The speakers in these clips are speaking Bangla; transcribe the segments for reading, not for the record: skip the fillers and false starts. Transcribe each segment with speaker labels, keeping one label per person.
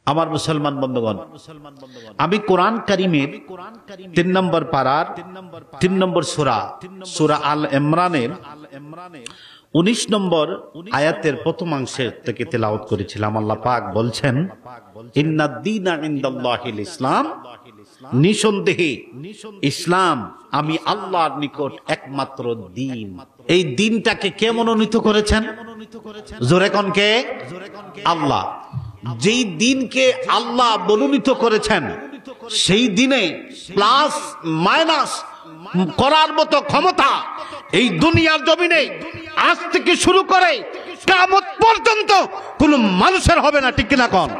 Speaker 1: আমার মুসলমান বন্ধুগণ, আমি কোরআন কারীমের 3 নম্বর পারার 3 নম্বর সূরা আল ইমরানের 19 নম্বর আয়াতের প্রথম অংশ থেকে তেলাওয়াত করেছিলাম। আল্লাহ পাক বলছেন, ইন্নাদ দীনা ইনদাল্লাহিল ইসলাম, নিঃসন্দেহে ইসলাম আমি আল্লাহর নিকট একমাত্র দিন। এই দিনটাকে কে মনোনীত করেছেন? জোরে কোন কে? আল্লাহ। যেই দিনকে আল্লাহ মনোনীত করেছেন সেই দিনে প্লাস মাইনাস করার মতো ক্ষমতা এই দুনিয়ার জমিনে আজ থেকে শুরু করে কিয়ামত পর্যন্ত কোন মানুষের হবে না, ঠিক কিনা কোন?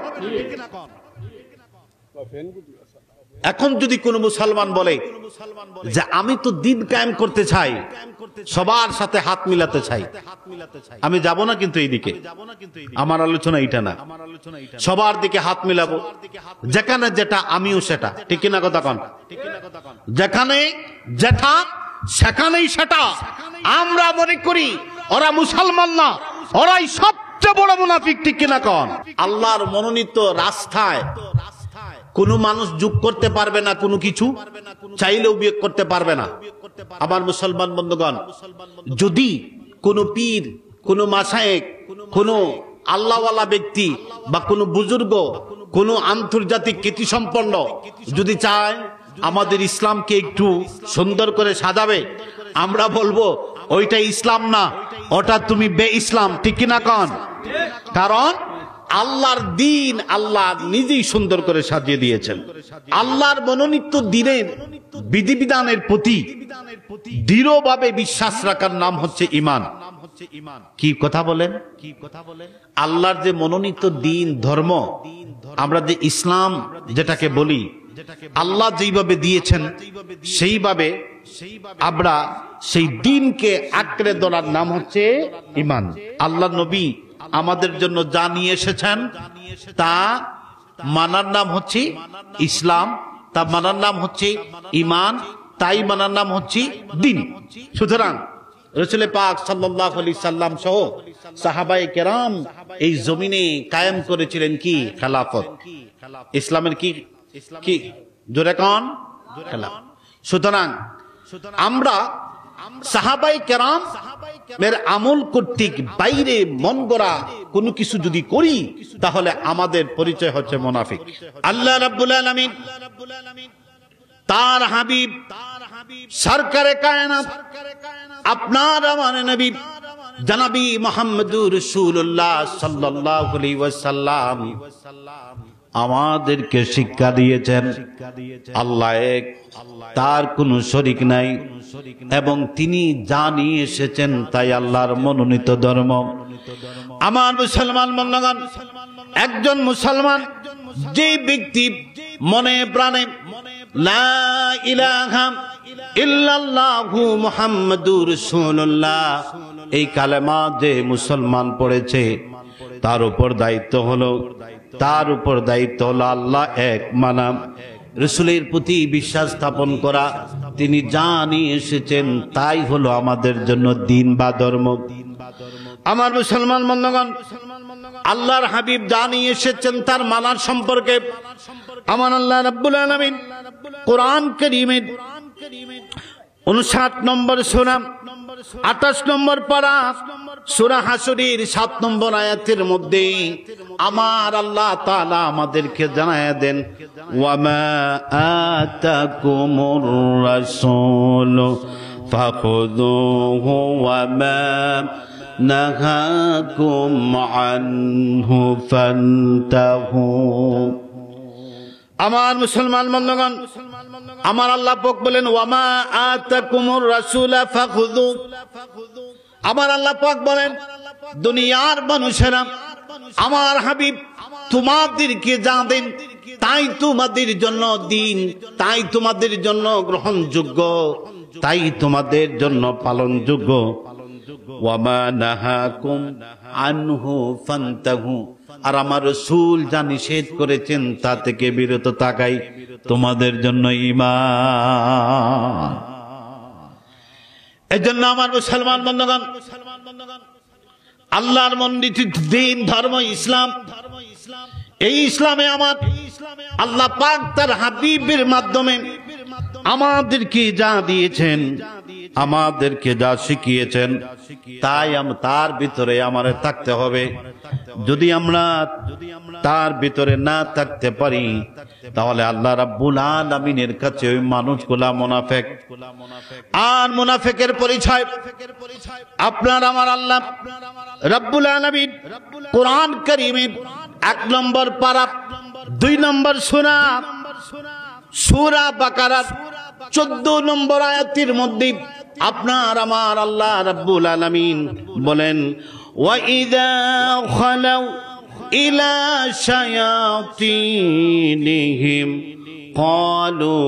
Speaker 1: এখন যদি কোন মুসলমান বলে যে আমি তো দিন কায়েম করতে চাই, সবার সাথে হাত মিলাতে চাই, আমি যাব না কিন্তু এইদিকে, আমার আলোচনা এটা না। সবার দিকে হাত মিলাবো, যেখানে যেটা আমিও সেটা, ঠিক কিনা কথা কন? যেখানে যেটা সেখানেই সেটা। আমরা মনে করি ওরা মুসলমান না, ওরাই সবচেয়ে বড় মুনাফিক, ঠিক কিনা কন? আল্লাহর মনোনীত রাস্তায় কোন মানুষ যোগ করতে পারবে না, কোনো কিছু চাইলেও বিয়োগ করতে পারবে না। আমার মুসলমান বন্ধুগণ, যদি কোন পীর, কোন মাশায়েখ, কোন আল্লাহওয়ালা ব্যক্তি বা কোন বুজুর্গ, কোন আন্তর্জাতিক খ্যাতি সম্পন্ন যদি চায় আমাদের ইসলামকে একটু সুন্দর করে সাজাবে, আমরা বলবো ওইটা ইসলাম না, ওটা তুমি বে ইসলাম, ঠিক কিনা কন? কারণ আল্লাহর দিন আল্লাহ নিজেই সুন্দর করে সাজিয়ে দিয়েছেন। আল্লাহর মনোনীত দিনের বিধিবিধানের প্রতি দৃঢ়ভাবে বিশ্বাস রাখার নাম হচ্ছে ঈমান। কি কথা বলেন? আল্লাহর যে মনোনীত দিন ধর্ম, আমরা যে ইসলাম যেটাকে বলি, আল্লাহ যেইভাবে দিয়েছেন সেইভাবে আমরা সেই দিনকে আঁকড়ে ধরার নাম হচ্ছে ঈমান। আল্লাহ নবী আমাদের জন্য যা নিয়ে এসেছেন তা মানার নাম হচ্ছে ইসলাম, তা মানার নাম হচ্ছে ঈমান, তাই মানার নাম হচ্ছে দিন। সুতরাং রাসূল পাক সাল্লাল্লাহু আলাইহি সাল্লাম সহ সাহাবায়ে কেরাম এই জমিনে কায়েম করেছিলেন কি? খেলাফত। ইসলামের কি কি জোরে কোন? খেলাফত। সুতরাং আমরা সাহাবায়ে কেরাম এর আমল কর্তৃক বাইরে মন গড়া কোনো কিছু যদি করি তাহলে আমাদের পরিচয় হচ্ছে মুনাফিক। আল্লাহ রাব্বুল আলামিন তার হাবিব সরকারে কায়নাত আপনার আমার নবী জনাবি মুহাম্মদুর রাসূলুল্লাহ সাল্লাল্লাহু আলাইহি ওয়াসাল্লাম আমাদেরকে শিক্ষা দিয়েছেন আল্লাহ এক, তার কোনো শরীক নাই, এবং তিনি যা নিয়ে এসেছেন তাই আল্লাহর মনোনীত ধর্ম। আমার মুসলমান বন্ধুগণ, একজন মুসলমান যে ব্যক্তি মনে প্রাণে লা ইলাহা ইল্লাল্লাহু মুহাম্মাদুর রাসূলুল্লাহ এই কালেমা যে মুসলমান পড়েছে, তার উপর দায়িত্ব হলো আল্লাহ এক মানা, রাসূলের প্রতি বিশ্বাস স্থাপন করা, তিনি যা নিয়ে এসেছেন তাই হলো আমাদের জন্য দিন বা ধর্ম। আমার মুসলমান বন্ধুগণ, আল্লাহর হাবিব যা নিয়ে এসেছেন তার মানার সম্পর্কে আমার আল্লাহ রাব্বুল আলামিন কোরআন কারীমের 59 নম্বর সূরা 28 নম্বর পারা সূরা হাশরের 7 নম্বর আয়াতের মধ্যে আমার আল্লাহ তাআলা আমাদেরকে জানায়া দেন, ওয়ামা আতাকুমুর রাসূল ফাখুযুহু ওয়ামা নাহাকুম আনহু ফান্তাহু। আমার মুসলমান বন্ধুগণ, আমার আল্লাহ পাক বলেন ওয়ামা আতাকুমুর রাসূলা ফাখুযু। আমার আল্লাহ পাক বলেন দুনিয়ার মানুষেরা আমার হাবিব তোমাদেরকে যা দেন তাই তোমাদের জন্য দিন, তাই তোমাদের জন্য গ্রহণযোগ্য, তাই তোমাদের জন্য পালনযোগ্য। ওয়ামা নাহাকুম আনহু ফান্তাহু, আর আমার রাসূল যা নিষেধ করেছেন তা থেকে বিরত থাকাই তোমাদের জন্য ঈমান। এজন্য আমার মুসলমান বন্ধুগণ, আল্লাহর মনোনীত দিন ধর্ম ইসলাম, এই ইসলামে আমার আল্লাহ পাক তার হাবিবের মাধ্যমে আমাদেরকে যা দিয়েছেন, আমাদেরকে যা শিখিয়েছেন, তাই তার ভিতরে আমাদের থাকতে হবে। যদি আমরা তার ভিতরে না থাকতে পারি, তাহলে আল্লাহ রাব্বুল আলামিনের কাছে ওই মানুষগুলা মুনাফিক। আর মুনাফিকের পরিচয় আপনার আমার আল্লাহ রাব্বুল আলামিন কোরআন কারীমের 1 নম্বর পারা 2 নম্বর সূরা সূরা বাকারার 14 নম্বর আয়াতের মধ্যে আপনার আমার আল্লাহ রাব্বুল আলামিন বলেন, ওয়াইদা খালাউ ইলা শায়াতিনিহিম ক্বালু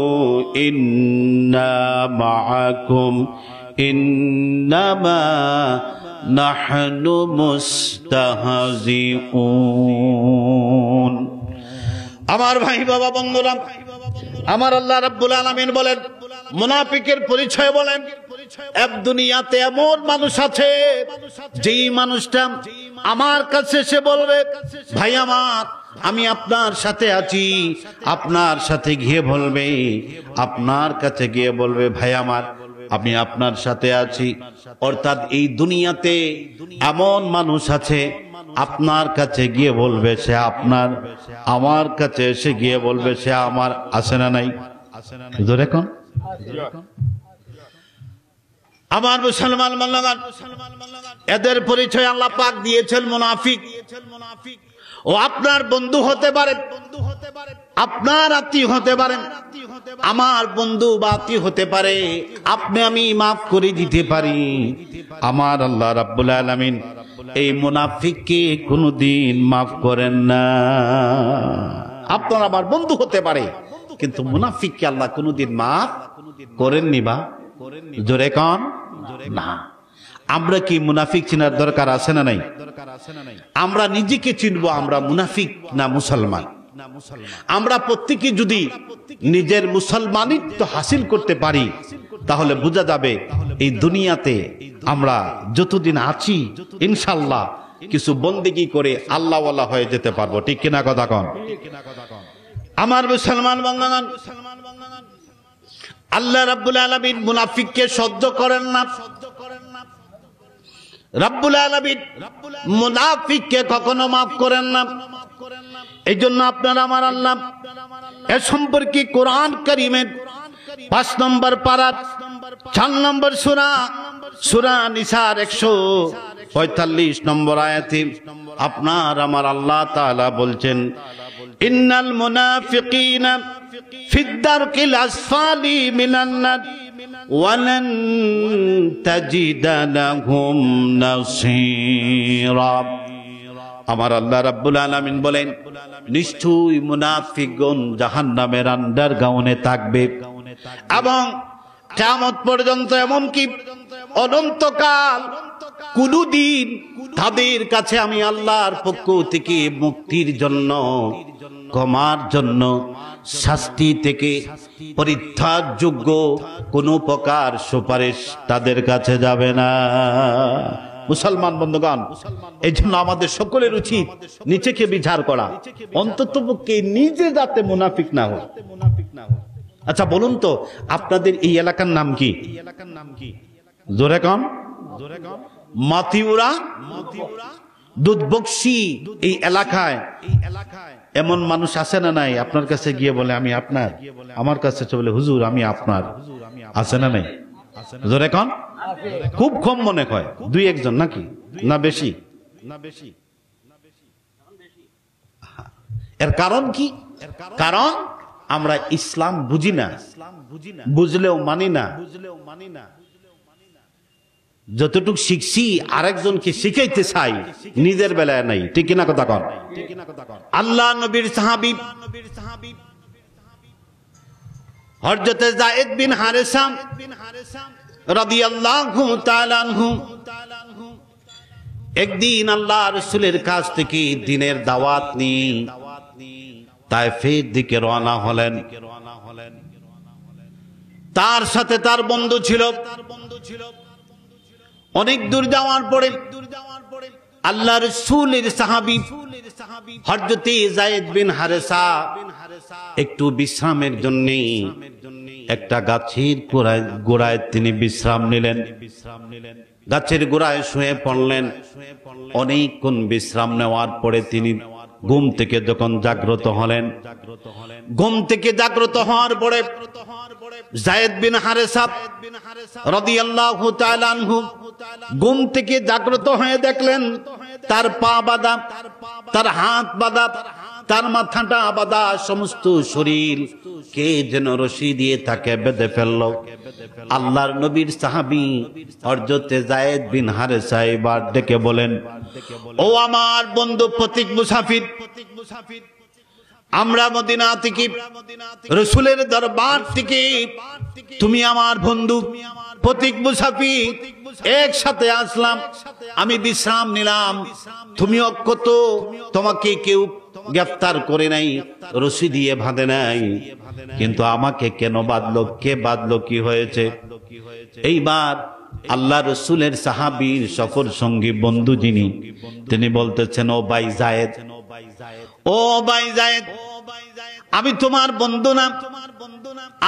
Speaker 1: ইন্না মাআকুম ইন্নামা নাহনু মুস্তাহজিউন। আমার ভাই বাবা বন্ধুরা, আমার আল্লাহ রাব্বুল আলামিন বলেন, মুনাফিকের পরিচয় বলেন, এক দুনিয়াতে এমন মানুষ আছে যেই মানুষটা আমার কাছে এসে বলবে, ভাই আমার, আমি আপনার সাথে আছি, আপনার সাথে গিয়ে বলবে, আপনার কাছে গিয়ে বলবে, ভাই আমার, আমি আপনার সাথে আছি। অর্থাৎ এই দুনিয়াতে এমন মানুষ আছে আপনার কাছে গিয়ে বলবে সে আপনার, আমার কাছে এসে গিয়ে বলবে সে আমার। আছে না নাই? দেখুন আমার মুসলমান বন্ধুগণ, এদের পরিচয় আল্লাহ পাক দিয়েছেন মুনাফিক। ও আপনার বন্ধু হতে পারে, আপনার আত্মীয় হতে পারেন, আমার বন্ধু বা আত্মীয় হতে পারে, আপনি আমি মাফ করে দিতে পারি। আমার আল্লাহ রাব্বুল আলামিন এই মুনাফিককে কোনদিন মাফ করেন না। আপনার আমার বন্ধু হতে পারে, কিন্তু মুনাফিককে আল্লাহ কোনদিন মাফ করেননি। বা জোরে কন না। আমরা কি মুনাফিক চিনার দরকার আছে না নাই? আমরা নিজেকে চিনবো, আমরা মুনাফিক না মুসলমান। আমরা প্রত্যেকে যদি নিজের মুসলমানিত্ব হাসিল করতে পারি, তাহলে বোঝা যাবে এই দুনিয়াতে আমরা যতদিন আছি ইনশাআল্লাহ কিছু বন্দেগী করে আল্লাহওয়ালা হয়ে যেতে পারবো। ঠিক কিনা কথা কন? আমার মুসলমান বান্দাগণ, আল্লাহ রাব্বুল আলামিন মুনাফিককে সহ্য করেন না। রাব্বুল আলামিন মুনাফিককে কখনো মাফ করেন না। এই জন্য আপনার আমার আল্লাহ এ সম্পর্কে কোরআন কারীমের 5 নম্বর পারা 4 নম্বর সূরা সূরা নিসার 145 নম্বর আয়াতে আপনার আমার আল্লাহ তাআলা বলছেন, ইন্নাল মুনাফিকিনা ফিদ দারকিল আসফালি মিনান নার ওয়ালান তাজিদা লাহুম নাসীরা। আমার আল্লাহ রাব্বুল আলামিন বলেন, নিশ্চয়ই মুনাফিকগণ জাহান্নামের আন্ডারগ্রাউন্ডে থাকবে এবং কিয়ামত পর্যন্ত, এমনকি অনন্তকাল কোনদিন তাদের কাছে আমি আল্লাহর পক্ষ থেকে মুক্তির জন্য, ক্ষমার জন্য, শাস্তি থেকে পরিত্যাগযোগ্য কোন প্রকার সুপারিশ তাদের কাছে যাবে না। মুসলমান বন্ধুগণ, এই জন্য আমাদের সকলের উচিত নিজেকে বিচার করা, অন্ততপক্ষে নিজে যাতে মুনাফিক না হয়। আচ্ছা বলুন তো, আপনাদের এই এলাকার নাম কি? জোরে কন। মাতিউরা দুধবক্সি। এই এলাকায় এমন মানুষ আছে না নাই? আপনার কাছে গিয়ে বলে আমি আপনার, আমার কাছে বলে হুজুর আমি আপনার। আছে না নাই? জোরে কন। খুব কম মনে হয়, 2-1 জন নাকি? না বেশি? এর কারণ কি? কারণ আমরা ইসলাম বুঝি না, বুঝলেও মানি না। যতটুকু শিখছি আরেকজনকে শিখাইতে চাই, নিজের বেলায় নাই। ঠিক কিনা কথা কন? আল্লাহ নবীর সাহাবী হযরত যায়েদ বিন হারেসা রাদিয়াল্লাহু তাআলা আনহু একদিন আল্লাহ রাসূলের কাছ থেকে দ্বীনের দাওয়াত নিয়ে তায়েফের দিকে রওনা হলেন। তার সাথে তার বন্ধু ছিল। অনেক দূর যাওয়ার পরে আল্লাহ রাসূলের সাহাবী হযরত যায়েদ বিন হারেসা একটু বিশ্রামের জন্য একটা গাছের গোড়ায় তিনি বিশ্রাম নিলেন। গাছের গোড়ায় শুয়ে পড়লেন। অনেকক্ষণ বিশ্রাম নেওয়ার পরে তিনি ঘুম থেকে যখন জাগ্রত হলেন, ঘুম থেকে জাগ্রত হওয়ার পরে যায়েদ বিন হারেসা রাদিয়াল্লাহু তাআলা আনহু ঘুম থেকে জাগ্রত হয়ে দেখলেন তার পা বাঁধা, তার হাত বাঁধা, তার মাথাটা বাঁধা, সমস্ত শরীর কে যেন রশি দিয়ে তাকে বেঁধে ফেলল। আল্লাহর নবীর সাহাবী হযরত যায়েদ বিন হারেসা এবার ডেকে বলেন, ও আমার বন্ধু পথিক মুসাফির, আমরা মদিনা থেকে রাসূলের দরবার থেকে তুমি আমার বন্ধু পথিক মুসাফির একসাথে আসলাম, আমি বিশ্রাম নিলাম, তুমি অক্ষত, তোমাকে কেউ গ্রেফতার করে নাই, রশি দিয়ে বাঁধে নাই, কিন্তু আমাকে কেন বাঁধলো, কে বাঁধলো, কি হয়েছে? এইবার আল্লাহ রসুলের সাহাবীর সফর সঙ্গী বন্ধু যিনি, তিনি বলতেছেন, ও ভাই যায়েদ, ও ভাই যায়েদ, আমি তোমার বন্ধু না,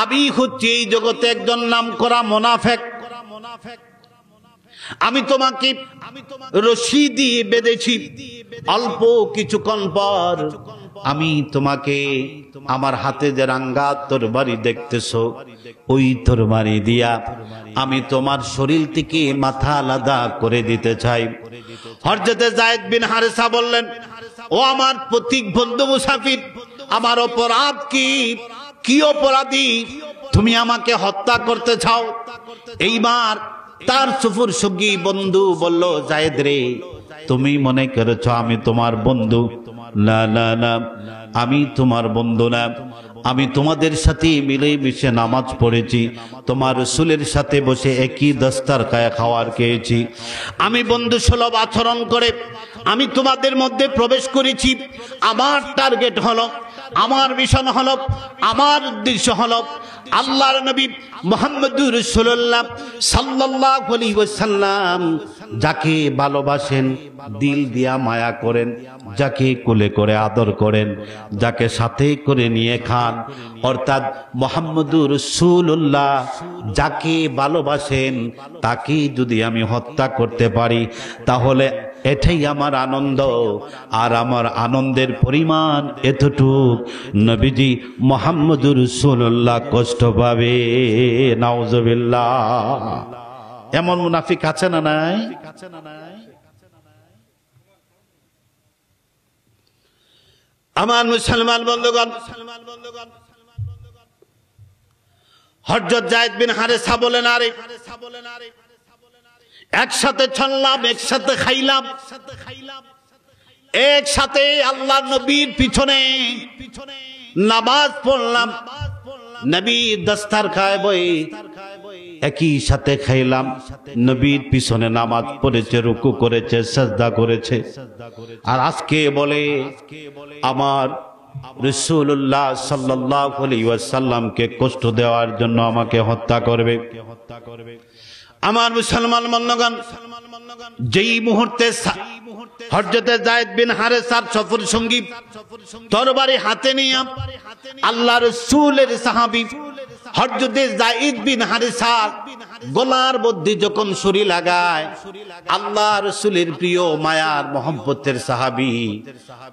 Speaker 1: আমি হচ্ছি এই জগতে একজন নামকরা মুনাফিক। আমি তোমাকে রশি দিয়ে বেঁধেছি, অল্প কিছুক্ষণ পর আমি তোমাকে আমার হাতে যে রাঙ্গা তরবারি দেখতেছো, ওই তরবারি দিয়া আমি তোমার শরীর থেকে মাথা আলাদা করে দিতে চাই। হযরত যায়েদ বিন হারেসা বললেন, ও আমার পথিক বন্ধু মুসাফির, আমার অপরাধ কি? কি অপরাধী? তুমি আমাকে হত্যা করতে চাও? এইবার তার সফর সঙ্গী বন্ধু বলল, যায়েদ রে, তুমি মনে করেছো আমি তোমার বন্ধু? না না না, আমি তোমার বন্ধু না। আমি তোমাদের সাথে মিলে মিশে নামাজ পড়েছি, তোমার রাসূলের সাথে বসে একই দস্তারখানায় খাবার খেয়েছি। আমি বন্ধু সুলভ আচরণ করে আমি তোমাদের মধ্যে প্রবেশ করেছি। আমার টার্গেট হলো, আমার মিশন হলো, আমার উদ্দেশ্য হলো আল্লাহর নবী মুহাম্মদুর রাসূলুল্লাহ সাল্লাল্লাহু আলাইহি ওয়াসাল্লাম যাকে ভালোবাসেন, দিল দিয়া মায়া করেন, যাকে কোলে করে আদর করেন, যাকে সাথে করে নিয়ে খান, অর্থাৎ মুহাম্মদুর রাসূলুল্লাহ যাকে ভালোবাসেন তাকে যদি আমি হত্যা করতে পারি, তাহলে এটাই আমার আনন্দ। আর আমার আনন্দের পরিমাণ এতটুক, নবীজি মুহাম্মদুর রাসূলুল্লাহ কষ্ট পাবে। নাউজুবিল্লাহ। এমন মুনাফিক আছে না নাই? আমার মুসলমান বন্ধুগণ, হযরত যায়েদ বিন হারেসা বলেন, আরে একসাথে চললাম, একসাথে খাইলাম, একসাথে আল্লাহ নবীর পিছনে নামাজ পড়লাম, নবী দস্তারখানায় বসে একই সাথে খাইলাম, নবীর পিছনে নামাজ পড়েছে, রুকু করেছে, সিজদা করেছে। আর আজকে বলে আমার রাসূলুল্লাহ সাল্লাল্লাহু আলাইহি ওয়াসাল্লামকে কষ্ট দেওয়ার জন্য আমাকে হত্যা করবে। আমার মুসলমান বন্ধুগণ, যেই মুহূর্তে হযরত যায়েদ বিন হারেসার সফর সঙ্গী তরবারি হাতে নিয়ে আল্লাহ রাসূলের সাহাবী হযরত যায়েদ বিন হারেসা গলার মধ্যে যখন ছুরি লাগায়, আল্লাহ রাসূলের প্রিয় মায়ার মহব্বতের সাহাবী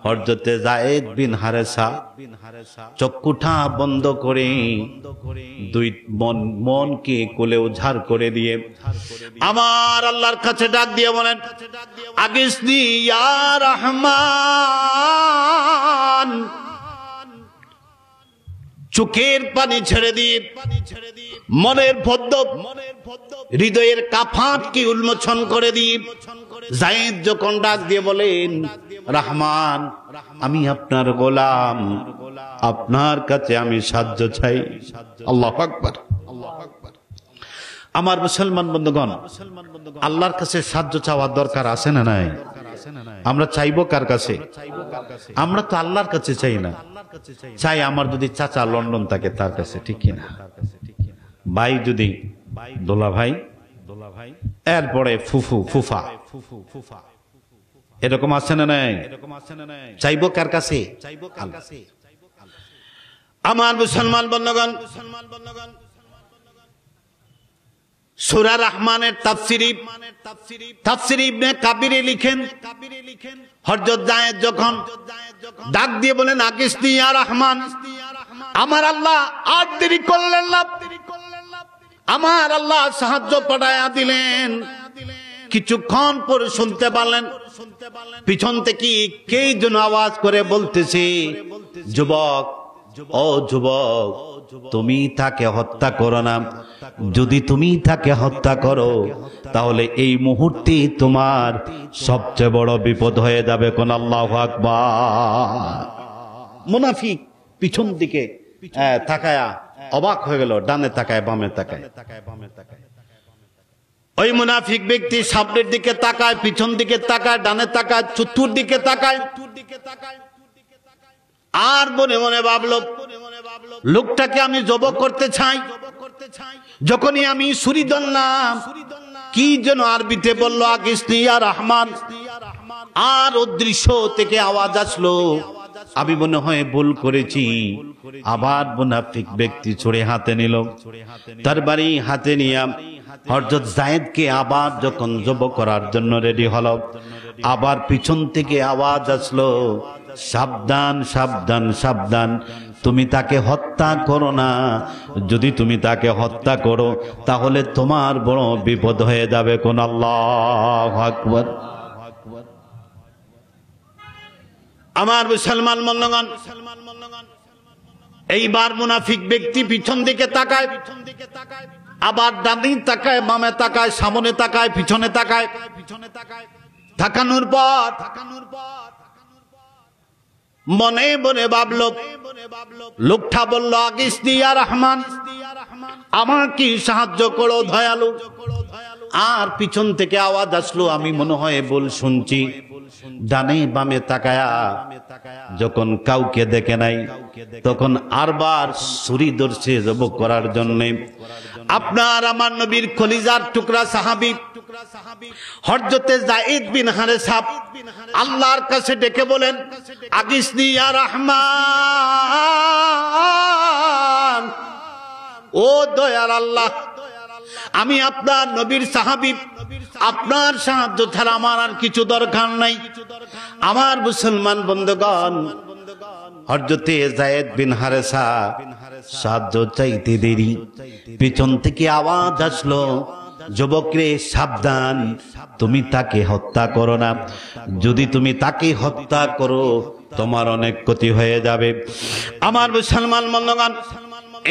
Speaker 1: হযরত যায়েদ বিন হারেসা চক্ষুটা বন্ধ করে দুই মনকে কোলে উজাড় করে দিয়ে আমার আল্লাহর কাছে ডাক দিয়ে বলেন, আগিসনি ইয়া রহমান। চোখের পানি ছেড়ে দিয়ে মনের ভদ্র হৃদয়ের কাফাটকে উন্মোচন করে দিয়ে যায়েদ যখন ডাক দিয়ে বলেন, রহমান, আমি আপনার গোলাম, আপনার কাছে আমি সাহায্য চাই। আল্লাহু আকবার। আমার মুসলমান বন্ধুগণ, আল্লাহর কাছে সাহায্য চাওয়ার দরকার আছে না নাই? আমরা চাইবো কার কাছে? আমরা তো আল্লাহর কাছে চাই না, চাই আমার যদি চাচা লন্ডন থাকে তার কাছে, ঠিক কিনা? ভাই যদি দোলা ভাই, এরপরে ফুফু ফুফা, এরকম আছে না নাই? চাইবো কার কাছে? আমার মুসলমান বন্ধুগণ, সূরা রহমানের তাফসীর ইবনে কাবিরে লিখেন, হযরত যায়েদ যখন ডাক দিয়ে বলেন আগিসনি ইয়া রহমান, আমার আল্লাহ আর দেরি করলেন না, আমার আল্লাহ সাহায্য পাঠায়া দিলেন। কিছুক্ষণ পরে শুনতে পারলেন পিছন থেকে কে যেন আওয়াজ করে বলতেছে, যুবক, ও যুবক, তুমি তাকে হত্যা করো না। যদি তুমি তাকে হত্যা করো তাহলে এই মুহূর্তে তোমার সবচেয়ে বড় বিপদ হয়ে যাবে। কোন আল্লাহু আকবার। মুনাফিক পিছন দিকে তাকায়া অবাক হয়ে গেল, ডানে তাকায় বামে তাকায়। ওই মুনাফিক ব্যক্তি সামনের দিকে তাকায়, পিছন দিকে তাকায়, ডানে তাকায়, চতুর্দিকে তাকায়, আর মনে মনে ভাবলো লোকটাকে আমি জব করতে চাই। যখনই আমি ছুরি ধরলাম, কি যেন আরবিতে বলল আগিসনি ইয়া রহমান, আর অদৃশ্য থেকে আওয়াজ আসলো। আমি মনে হয় ভুল করেছি। আবার মুনাফিক ব্যক্তি ছুরি হাতে নিল, তার বাড়ি হাতে নিয়ে হযরত যায়েদকে আবার যখন জব করার জন্য রেডি হলো, আবার পিছন থেকে আওয়াজ আসলো, সাবধান সাবধান সাবধান, তুমি তাকে হত্যা করো না। যদি তুমি তাকে হত্যা করো তাহলে তোমার বড় বিপদ হয়ে যাবে। কোন আল্লাহু আকবার। আমার মুসলমান বন্ধুগণ, এইবার মুনাফিক ব্যক্তি পিছন দিকে তাকায়, আবার ডানে তাকায়, বামে তাকায়, সামনে তাকায়, পিছনে তাকায়। তাকানোর পর মনে মনে ভাবলো, লোকটা বলল আগিসনি ইয়া রহমান, আমার কি সাহায্য করো দয়ালু। আর পিছন থেকে আওয়াজ আসলো, আমি মনে হয় ভুল শুনছি। ডানে বামে তাকায়া যখন কাউকে দেখে নাই, তখন আরবার ছুরি ধরছে জব করার জন্য। আপনার আমার নবীর কলিজার টুকরা সাহাবী হযরতে যায়েদ বিন হারেসা আল্লাহর কাছে ডেকে বলেন, আগিসনি ইয়া রহমান, ও দয়ার আল্লাহ, আমি আপনার নবীর সাহাবী, আপনার সাহায্য ছাড়া আমার আর কিছু দরকার নাই। আমার মুসলমান বন্ধুগণ, হযরতে যায়েদ বিন হারেসা সাহায্য চাইতে দেরি, পিছন থেকে আওয়াজ আসলো, যুবক রে সাবধান, তুমি তাকে হত্যা করো না। যদি তুমি তাকে হত্যা করো তোমার অনেক ক্ষতি হয়ে যাবে। আমার মুসলমান বন্ধুগণ,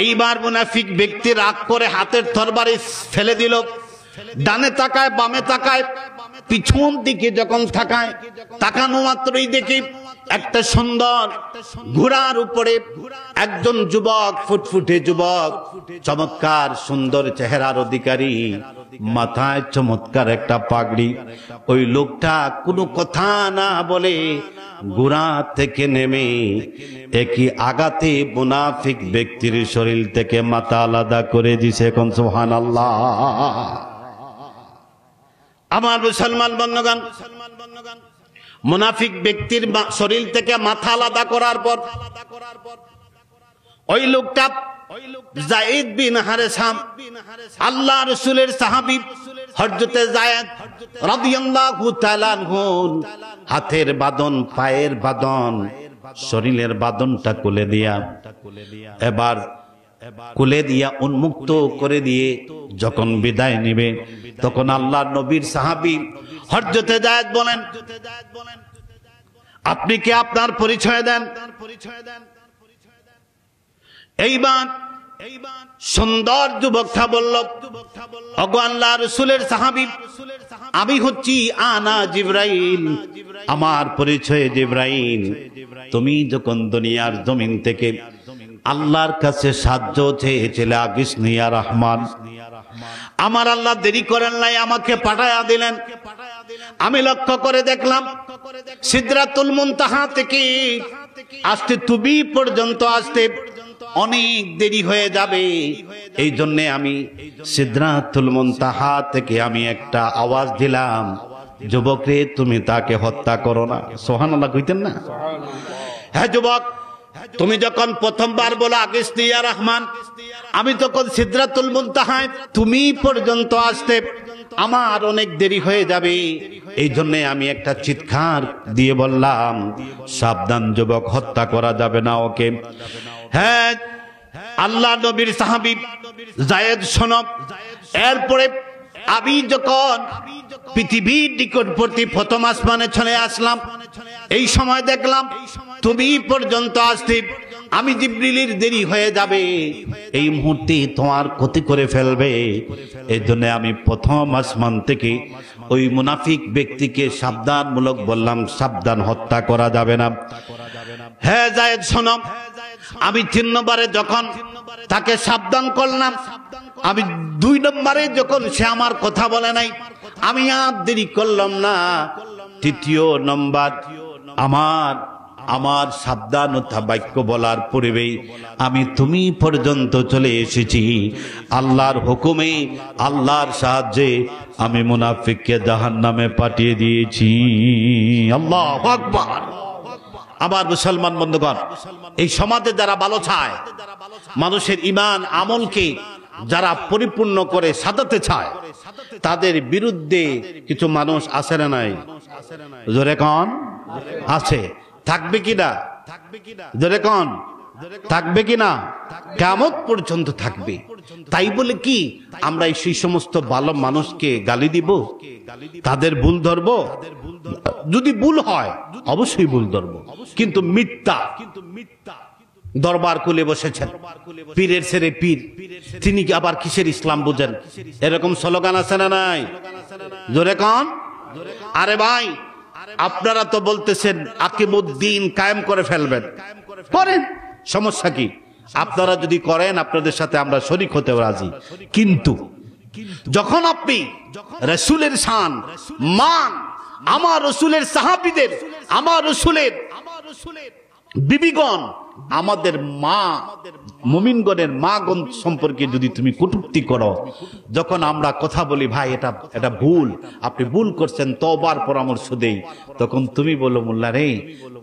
Speaker 1: এইবার মুনাফিক ব্যক্তি রাগ করে হাতের তরবারি ফেলে দিল। ডানে তাকায়, বামে তাকায়, পিছন দিকে যখন তাকায়, তাকানো মাত্রই দেখি একটা সুন্দর ঘোড়ার উপরে একজন যুবক, ফুটফুটে যুবক, চমৎকার সুন্দর চেহারার অধিকারী, মাথায় চমৎকার একটা পাগড়ি। ওই লোকটা কোনো কথা না বলে ঘোড়া থেকে নেমে একই আঘাতে মুনাফিক ব্যক্তির শরীর থেকে মাথা আলাদা করে দিছে। কোন সুবহানাল্লাহ। আমার মুসলমান বন্ধুগণ, মুনাফিক ব্যক্তির শরীর থেকে মাথা আলাদা করার পর ওই লোকটা যায়েদ বিন হারেসা, আল্লাহ রাসূলের সাহাবী হযরতে যায়েদ রাদিয়াল্লাহু তাআলা আনহু, হাতের বাঁধন, পায়ের বাঁধন, শরীরের বাঁধনটা খুলে দিয়া, এবার খুলে দিয়া উন্মুক্ত করে দিয়ে যখন বিদায় নেবে, তখন আল্লাহর নবীর সাহাবী হযরতে যায়েদ বলেন, আপনি কি আপনার পরিচয় দেন। এইবার সুন্দর যুবকটা বলল, ওগো আল্লাহর রাসূলের সাহাবী, আমি হচ্ছি আনা জিবরাইল, আমার পরিচয় জিবরাইল। তুমি যখন দুনিয়ার জমিন থেকে আল্লাহর কাছে সাহায্য চেয়েছিলে আগিসনি ইয়া রহমান, আমার আল্লাহ দেরি করেন নাই, আমাকে পাঠায়া দিলেন। আমি লক্ষ্য করে দেখলাম সিদরাতুল মুনতাহা থেকে আসতে তুমি পর্যন্ত আসতে অনেক দেরি হয়ে যাবে। এই জন্য আমি সিদরাতুল মুনতাহা থেকে আমি একটা আওয়াজ দিলাম, যুবক রে তুমি তাকে হত্যা করো না। সুবহানাল্লাহ কইতেন না? হ্যাঁ যুবক, তুমি যখন প্রথমবার বলো আগিসনি ইয়া রহমান, আমি তখন সিদরাতুল মুনতাহায় তুমি পর্যন্ত আসতে আমার অনেক দেরি হয়ে যাবে, এই জন্য আমি একটা চিৎকার দিয়ে বললাম সাবধান যুবক, হত্যা করা যাবে না ওকে। হ্যাঁ আল্লাহ নবীর সাহাবী যায়েদ শোনব। এরপরে আমি যখন পৃথিবীর নিকটবর্তী প্রথম আসমানে চলে আসলাম, এই সময় দেখলাম তুমি পর্যন্ত আসতে আমি জিবরিলের দেরি হয়ে যাবে, এই মুহূর্তে তোমার ক্ষতি করে ফেলবে। এই জন্য আমি প্রথম আসমান থেকে ওই মুনাফিক ব্যক্তিকে সাবধানমূলক বললাম সাবধান, হত্যা করা যাবে না। হ্যাঁ যায়েদ শোনো, আমি 3 নম্বরে যখন তাকে সাবধান করলাম, আমি 2 নম্বরে যখন সে আমার কথা বলে নাই, আমি আর দেরি করলাম না। 3য় নম্বর আমার সাবধানতা বাক্য বলার পূর্বেই আমি তুমি পর্যন্ত চলে এসেছি। আল্লাহর হুকুমে, আল্লাহর সাহায্যে আমি মুনাফিককে জাহান্নামে পাঠিয়ে দিয়েছি। আল্লাহু আকবার। আমার মুসলমান বন্ধুগণ, এই সমাজে যারা ভালো চায়, মানুষের ঈমান আমলকে যারা পরিপূর্ণ করে সাজাতে চায়, তাদের বিরুদ্ধে কিছু মানুষ আছে না নাই? জোরে কোন আছে? থাকবে কিনা? জোরে কোন থাকবে কিনা? কিয়ামত পর্যন্ত থাকবে। তাই বলে কি আমরা সেই সমস্ত ভালো মানুষকে গালি দিব, তাদের ভুল ধরব? যদি ভুল হয় অবশ্যই ভুল ধরব, কিন্তু মিথ্যা দরবার খুলে বসেছেন, পীরের ছেড়ে পীর, তিনি আবার কিসের ইসলাম বুঝেন? এরকম স্লোগান আছে না নাই? জোরে কোন? আরে ভাই, আপনারা তো বলতেছেন আকিমুদ্দিন কায়েম করে ফেলবেন, করেন, সমস্যা কি? আপনারা যদি করেন আপনাদের সাথে আমরা শরীক হতে রাজি, কিন্তু যখন আপনি রাসূলের শান মান, আমার রাসূলের সাহাবীদের, আমার রাসূলের বিবিগণ, আমাদের মা মুমিনগণের মাগণ সম্পর্কে যদি তুমি কটূক্তি করো, যখন আমরা কথা বলি ভাই এটা ভুল, আপনি ভুল করছেন, তওবার পরামর্শ দেই, তখন তুমি বলো মোল্লা রে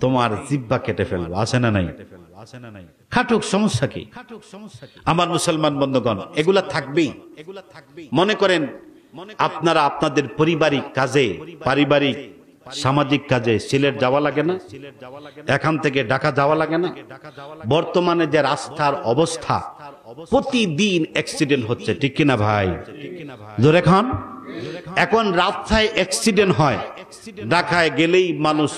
Speaker 1: তোমার জিহ্বা কেটে ফেলবো, আছে না নাই? খাটুক, সমস্যা কি? আমার মুসলমান বন্ধুগণ, এগুলা থাকবেই। মনে করেন আপনারা আপনাদের পারিবারিক কাজে, পারিবারিক সামাজিক কাজে সিলেট যাওয়া লাগে না? এখান থেকে ঢাকা যাওয়া লাগে না? বর্তমানে যে রাস্তার অবস্থা, প্রতিদিন অ্যাক্সিডেন্ট হচ্ছে, ঠিক কিনা ভাই? জোরে খান। এখন রাস্তায় অ্যাক্সিডেন্ট হয়, ঢাকায় গেলেই মানুষ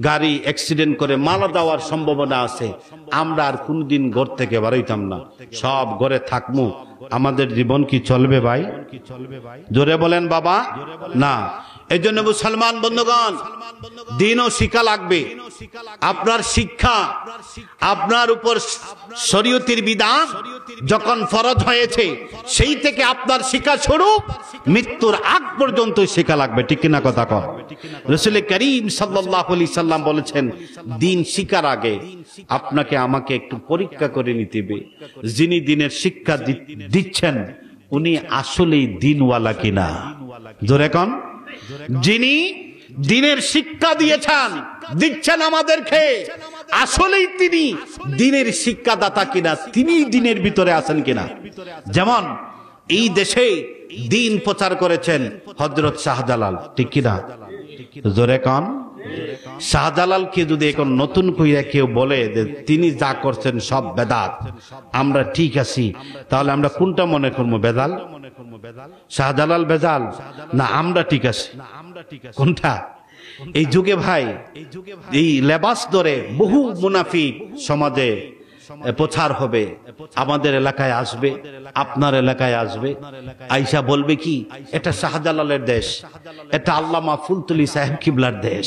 Speaker 1: গাড়ি অ্যাক্সিডেন্ট করে মারা যাওয়ার সম্ভাবনা আছে। আমরা আর কোনদিন ঘর থেকে বেরোইতাম না, সব ঘরে থাকবো। আমাদের জীবন কি চলবে ভাই? জোরে বলেন বাবা না। এই জন্য মুসলমান বন্ধুগণ, দিনও শিক্ষা লাগবে। আপনার শিক্ষা, আপনার উপর শরীয়তের বিধান যখন ফরজ হয়েছে, সেই থেকে আপনার শিক্ষা স্বরূপ মৃত্যুর আগ পর্যন্ত শিক্ষা লাগবে, ঠিক কিনা কথা কন? রাসূল করিম সাল্লাল্লাহু আলাইহি সাল্লাম বলেছেন, দিন শিখার আগে আপনাকে আমাকে একটু পরীক্ষা করে নিতে হবে, যিনি দিনের শিক্ষা দিচ্ছেন উনি আসলেই দিনওয়ালা কিনা। জোরে কন। যিনি দিনের শিক্ষা দিচ্ছেন আমাদেরকে, আসলেই তিনি দিনের শিক্ষাদাতা কিনা, তিনি দিনের ভিতরে আছেন কিনা। যেমন এই দেশে দিন প্রচার করেছেন হযরত শাহজালাল, ঠিক কিনা? জোরে কন। শাহজালালকে যদি এখন নতুন কইরা কেউ বলে যে তিনি যা করছেন সব বেদাত, আমরা ঠিক আছি, তাহলে আমরা কোনটা মনে করবো? বেদাল? শাহজালাল বেদাল না আমরা ঠিক আছি? কোনটা? এই যুগে ভাই, এই লেবাস ধরে বহু মুনাফিক সমাজে প্রচার হবে, আমাদের এলাকায় আসবে, আপনার এলাকায় আসবে, আইসা বলবে কি এটা শাহজালালের দেশ, এটা আল্লামা ফুলতুলি সাহেব কিবলার দেশ।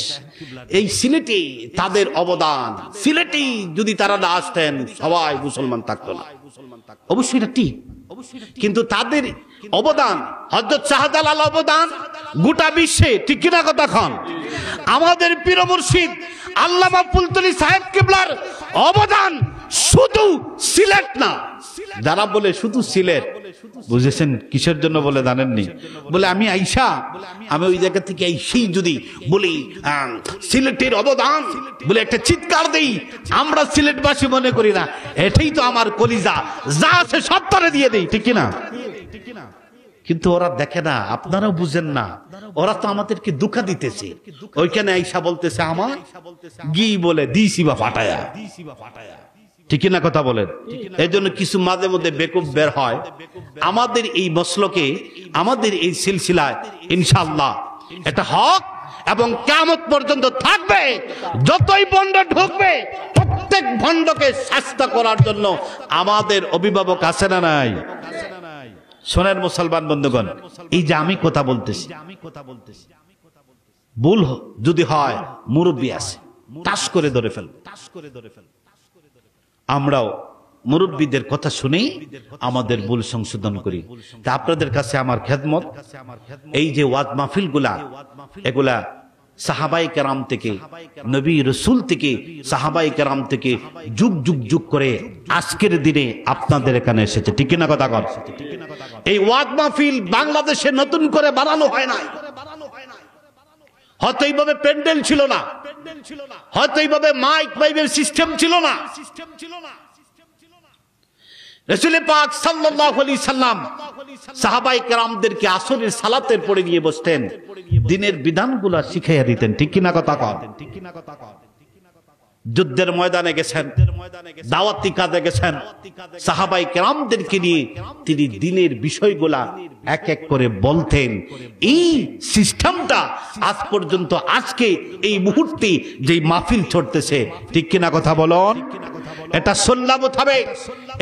Speaker 1: এই সিলেটে তাদের অবদান, সিলেটে যদি তারা না আসতেন সবাই মুসলমান থাকতো না। অবশ্যই এটা ঠিক, কিন্তু তাদের অবদান, হযরত শাহজালাল অবদান গোটা বিশ্বে, ঠিক কিনা কথা খান? আমাদের পীর মুর্শিদ আল্লামা ফুলতুলি সাহেব কিবলার অবদান শুধু সিলেট না, যারা বলে শুধু সিলেট, বুঝেছেন কিসের জন্য বলে জানেননি? বলে আমি আইসা, আমি ওই জায়গা থেকে আইসেই যদি বলি সিলেটের অবদান বলে একটা চিৎকার দেই, আমরা সিলেটবাসী মনে করি না, এটাই তো আমার কলিজা, যা আছে সব তারে দিয়ে দেই, ঠিক কিনা? কিন্তু ওরা দেখে না, আপনারাও বুঝেন না, ওরা তো আমাদেরকে দুঃখা দিতেছে। ওইখানে আইসা বলতেছে আমার গি বলে দিছি বা ফাটায়া, ঠিক না কথা বলেন? এই জন্য কিছু মাঝে মধ্যে বেকুব বের হয়। আমাদের এই মসলকে, আমাদের এই সিলসিলায় ইনশাআল্লাহ এটা হক এবং কিয়ামত পর্যন্ত থাকবে। যতই ভণ্ড ঢুকবে প্রত্যেক ভণ্ডকে শাস্তি করার জন্য আমাদের অভিভাবক আছে না নাই? শোনেন মুসলমান বন্ধুগণ, এই যে আমি কথা বলতেছি, ভুল যদি হয় মুরব্বী আছে, টাস করে ধরে ফেল। আমরাও মুরব্বীদের কথা শুনেই আমাদের ভুল সংশোধন করি। তা আপনাদের কাছে আমার খেদমত, এই যে ওয়াজ মাহফিল গুলা, এগুলা সাহাবায়ে কেরাম থেকে, নবী রাসূল থেকে, সাহাবায়ে কেরাম থেকে যুগ যুগ যুগ করে আজকের দিনে আপনাদের এখানে এসেছে, ঠিক না কথা কর? এই ওয়াজ মাহফিল বাংলাদেশে নতুন করে বানানো হয় না। হয়তো এইভাবে প্যান্ডেল ছিল না, হয়তো এইভাবে মাইক মাইকের সিস্টেম ছিল না। রাসূল পাক সাল্লাল্লাহু আলাইহি সাল্লাম সাহাবায়ে কেরামদেরকে আসরের সালাতের পরে নিয়ে বসতেন, দ্বীনের বিধানগুলো শিখাইয়া দিতেন, ঠিক কি না কথা কন? যুদ্ধের ময়দানে গেছেন, দাওয়াতি কাজে গেছেন, সাহাবায়ে কেরামদেরকে নিয়ে তিনি দ্বীনের বিষয়গুলা এক এক করে বলতেন। এই সিস্টেমটা আজ পর্যন্ত, আজকে এই মুহূর্তে যে মাহফিল চলতেছে, ঠিক কিনা কথা বলুন? এটা সুন্নাত হবে।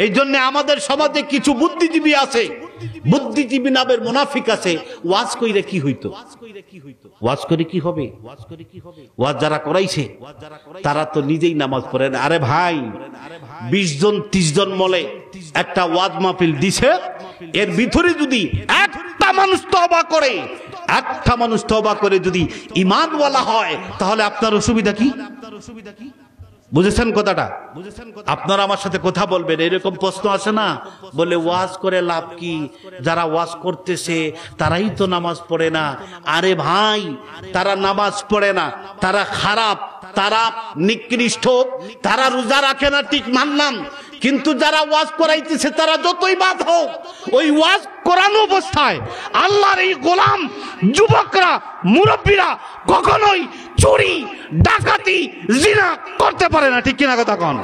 Speaker 1: এই জন্য আমাদের সমাজে কিছু বুদ্ধিজীবী আছে, বুদ্ধিজীবী নামের মুনাফিক আছে। ওয়াজ কইরে কি হইতো? ওয়াজ করে কি হবে? ওয়াজ যারা করাইছে তারা তো নিজেই নামাজ পড়ে না। আরে ভাই, 20 জন 30 জন মলে একটা ওয়াজ মাহফিল দিছে, এর ভিতরে যদি একটা মানুষ তওবা করে, একটা মানুষ তওবা করে যদি ঈমানওয়ালা হয়, তাহলে আপনার অসুবিধা কি? বুঝেছেন কথাটা? আপনারা আমার সাথে কথা বলবেন। এরকম প্রশ্ন আসে না, বলে ওয়াজ করে লাভ কি? যারা ওয়াজ করতেছে তারাই তো নামাজ পড়ে না। আরে ভাই, তারা নামাজ পড়ে না, তারা খারাপ, তারা নিকৃষ্ট, তারা রোজা রাখে না, ঠিক মানলাম। কিন্তু যারা ওয়াজ করাইতেছে তারা যতই বাদ হোক, ওই ওয়াজ করানো অবস্থায় আল্লাহর এই গোলাম যুবকরা, মুরব্বীরা কখনোই চুরি, ডাকাতি, জিনা করতে পারে না, ঠিক কিনা কথা কন?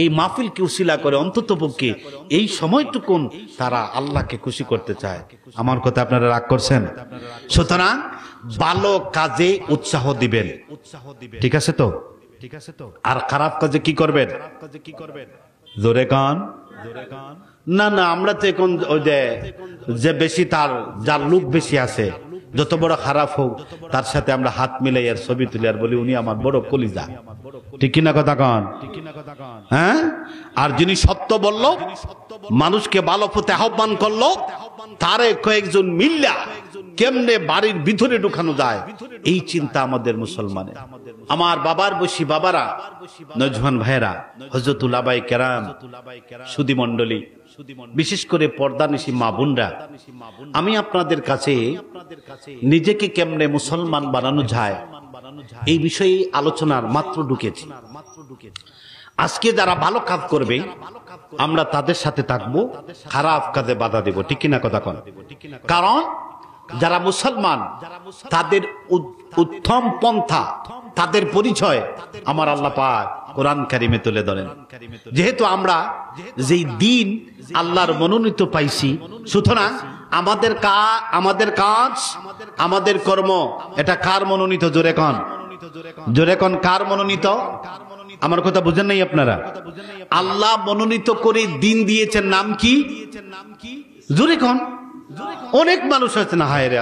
Speaker 1: এই মাহফিলকে উসিলা করে অন্ততপক্ষে এই সময়টুকুন তারা আল্লাহকে খুশি করতে চায়। আমার কথা আপনারা রাগ করছেন? সুতরাং ভালো কাজে উৎসাহ দিবেন, ঠিক আছে তো? আর খারাপ কাজে কি করবেন? জোরে কান। না না, আমরা তো এখন ওই যে বেশি, তার যার লোক বেশি আছে, যত বড় খারাপ হোক তার সাথে আমরা হাত মিলাই আর ছবি তুলি আর বলি উনি আমার বড় কলিজা, ঠিক কিনা কথা কন? হ্যাঁ। আর যিনি সত্য বলল, মানুষকে ভালো পথে আহ্বান করলো, তারে কয়েকজন মিল্লা কেমনে বাড়ির ভিতরে ঢুকানো যায়, এই চিন্তা আমাদের মুসলমানের। আমার বাবার বসি বাবারা, নজওয়ান ভাইরা, হযরত উলামায়ে কেরাম, সুধী মণ্ডলী, বিশেষ করে পর্দানিশী মা বোনরা, আমি আপনাদের কাছে নিজেকে কেমনে মুসলমান বানানো যায় এই বিষয়ে আলোচনার মাত্র ঢুকেছি। আজকে যারা ভালো কাজ করবে আমরা তাদের সাথে থাকবো, খারাপ কাজে বাধা দেব, ঠিক কিনা কথা কন? কারণ যারা মুসলমান তাদের উত্তম পন্থা, তাদের পরিচয় আমার আল্লাহ পাক কোরআন কারিমে তুলে ধরেন। যেহেতু আমরা যেই দিন আল্লাহর মনোনীত পাইছি, সুতরাং আমাদের কাজ, আমাদের কর্ম, এটা কার মনোনীত? জোরে কন, জোরে কন, কার মনোনীত? আমার কথা বুঝেন নাই আপনারা? আল্লাহ মনোনীত করে দিন দিয়েছেন, নাম কি? জোরে কন। অনেক মানুষ আছে না, হায় রে,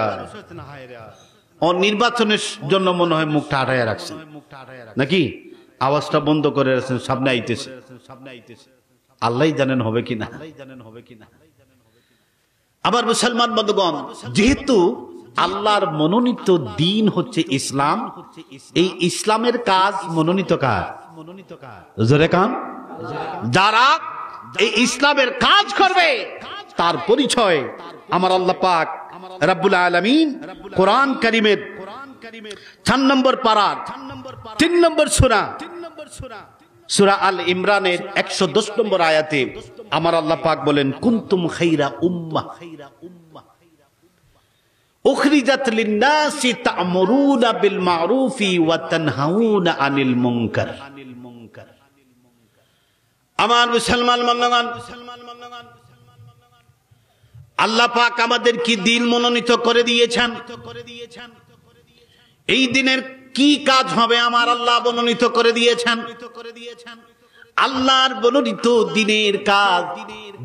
Speaker 1: ও নির্বাচনের জন্য মনে হয় মুখটা আটাইয়া রাখছেন নাকি, আওয়াজটা বন্ধ করে রাখছেন, সামনে আইতেছে, আল্লাহ জানেন হবে কিনা। আবার মুসলমান বন্ধুগণ, যেহেতু আল্লাহর মনোনীত দিন হচ্ছে ইসলাম, এই ইসলামের কাজ মনোনীত কাজ? জোরে কান। যারা এই ইসলামের কাজ করবে তার পরিচয় আমার আল্লাহ পাক রব্বুল আলামিন কোরআন কারীমের 4 নম্বর পারার 3 নম্বর সূরা সূরা আল ইমরানের 110 নম্বর আয়াতে আমার আল্লাহ পাক বলেন কুনতুম খায়রা উম্মাহ উখরিজাত লিন-নাসি তা'মুরুনা বিল মা'রুফি ওয়া তানহাউনা আনিল মুনকার। আমার মুসলমান বন্ধুগণ, আল্লাহ পাক আমাদের কি দিন মনোনীত করে দিয়েছেন। এই দিনের কি কাজ হবে আমার আল্লাহ মনোনীত করে দিয়েছেন। আল্লাহর মনোনীত দিনের কাজ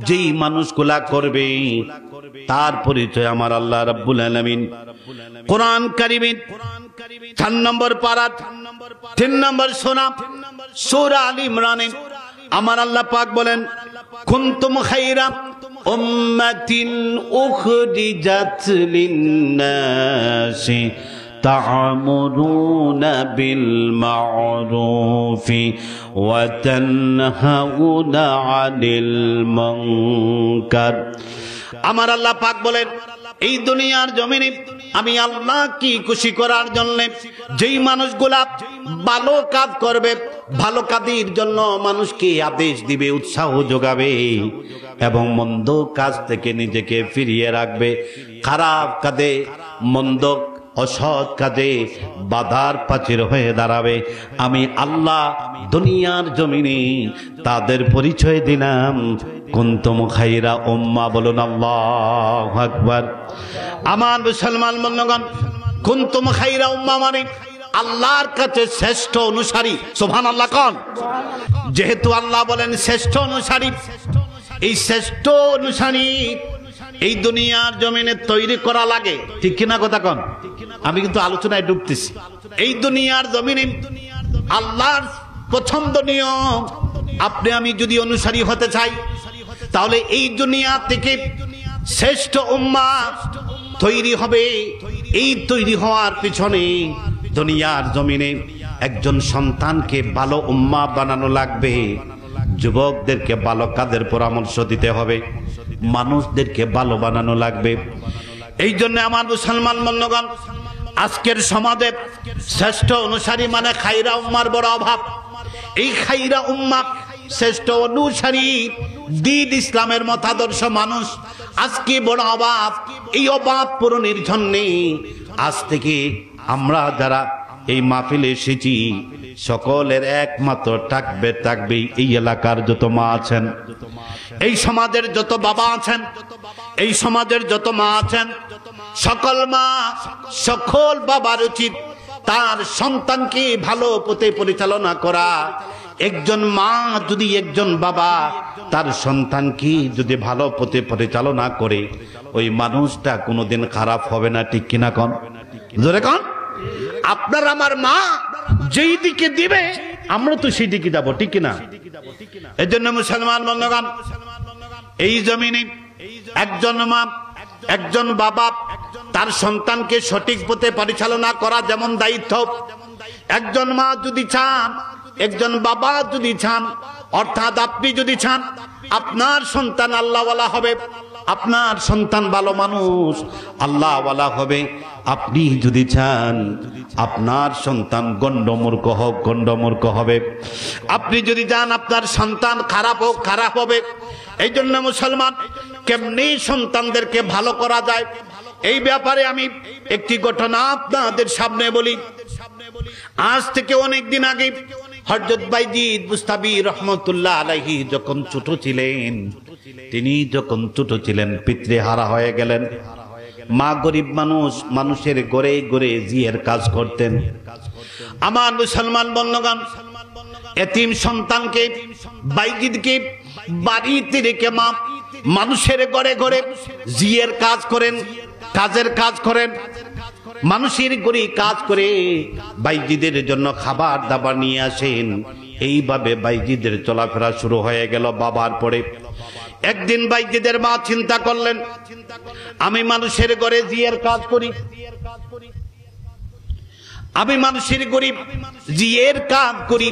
Speaker 1: যেই মানুষগুলা করবে তার পরিচয় আমার আল্লাহ রাব্বুল আলামিন কোরআন কারীমের 4 নম্বর পারা 3 নম্বর সূরা আল ইমরানে আমার আল্লাহ পাক বলেন কুনতুম খায়রা উম্মাতিন উখরিজাত লিন-নাসি তা'মুরুনা বিল মা'রুফি ওয়া তানহাউনা আনিল মুনকার। আমার আল্লাহ পাক বলেন এই দুনিয়ার জমিনে আমি আল্লাহ কি খুশি করার জন্য যেই মানুষগুলা ভালো কাজ করবে, ভালো কাজের জন্য মানুষকে আদেশ দিবে, উৎসাহ যোগাবে এবং মন্দ কাজ থেকে নিজেকে ফিরিয়ে রাখবে, খারাপ কাজে মন্দ অসৎ কাজে বাধার প্রাচীর হয়ে দাঁড়াবে, আমি আল্লাহ দুনিয়ার জমিনে তাদের পরিচয় দিলাম কুনতুম খায়রা উম্মাহ। বলুন আল্লাহু আকবার। আমার মুসলমান বন্ধুগণ, কুনতুম খায়রা উম্মাহ মানে আল্লাহর কাছে শ্রেষ্ঠ অনুসারী। সুবহানাল্লাহ কোন। যেহেতু আল্লাহ বলেন শ্রেষ্ঠ অনুসারী, এই শ্রেষ্ঠ অনুসারী এই দুনিয়ার জমিনে তৈরি করা লাগে, ঠিক কিনা কথা কোন। আমি কিন্তু আলোচনায় ডুবতেছি। এই দুনিয়ার জমিনে আল্লাহর পছন্দনীয় আপনি আমি যদি অনুসারী হতে চাই তাহলে এই দুনিয়া থেকে শ্রেষ্ঠ উম্মাহ তৈরি হবে। এই তৈরি হওয়ার পিছনে দুনিয়ার জমিনে একজন সন্তানকে ভালো উম্মাহ বানানো লাগবে, যুবকদেরকে ভালো কাজের পরামর্শ দিতে হবে, মানুষদেরকে ভালো বানানো লাগবে। এই জন্য আমার মুসলমান বন্ধুগণ, আজকের সমাজে শ্রেষ্ঠ অনুসারী মানে খায়রা উম্মার বড় অভাব। এই খায়রা উম্মাহ শ্রেষ্ঠ অনুসারী দ্বীন ইসলামের মতাদর্শ মানুষ আজকে বড় অভাব। এই অভাব পূরণের জন্য আজ থেকে আমরা যারা এই মাহফিলে এসেছি সকলের একমাত্র থাকবে এই এলাকার যত মা আছেন, এই সমাজের যত বাবা আছেন, এই সমাজের যত মা আছেন, সকল মা সকল বাবার উচিত তার সন্তানকে ভালো পথে পরিচালনা করা। একজন মা যদি একজন বাবা তার সন্তানকে যদি ভালো পথে পরিচালনা করে ওই মানুষটা কোনোদিন খারাপ হবে না, ঠিক কিনা কোন। জোরে কোন। আপনার আমার মা যেই দিকে দিবে আমরা তো সেই দিকে যাবো, ঠিক কিনা। এই জন্য মুসলমান বন্ধুগণ, এই জমিনে একজন মা একজন বাবা তার সন্তানকে সঠিক পথে পরিচালনা করা যেমন দায়িত্ব, একজন মা যদি চান, একজন বাবা যদি চান, অর্থাৎ আপনি যদি চান আপনার সন্তান আল্লাহওয়ালা হবে, আপনার সন্তান ভালো মানুষ আল্লাহওয়ালা হবে, আপনি যদি চান আপনার সন্তান গণ্ডমূর্খ হবে, আপনি যদি চান আপনার সন্তান খারাপ হোক খারাপ হবে। এই জন্য মুসলমান কেমনি সন্তানদেরকে ভালো করা যায় এই ব্যাপারে আমি একটি ঘটনা আপনাদের সামনে বলি। আজ থেকে অনেক দিন আগে হযরত বাইজিদ বুস্তামি রহমতুল্লাহ আলাইহি যখন ছোট ছিলেন, তিনি যখন ছোট ছিলেন পিতৃহারা হয়ে গেলেন। মা গরিব মানুষ, মানুষের ঘরে ঘরে জিয়ের কাজ করতেন। আমার মুসলমান বন্ধুগণ, এতিম সন্তানকে বাইজিদকে বাড়িতে রেখে মা মানুষের ঘরে ঘরে জিয়ের কাজ করেন, কাজের কাজ করেন, মানুষের ঘরে কাজ করে বাইজিদের জন্য খাবার দাবার নিয়ে আসেন। এইভাবে বাইজিদের চলাফেরা শুরু হয়ে গেল বাবার পরে। একদিন বাইজিদের মা চিন্তা করলেন, আমি মানুষের ঘরে জিয়ের কাজ করি, আমি মানুষের গরিব জিয়ের কাজ করি,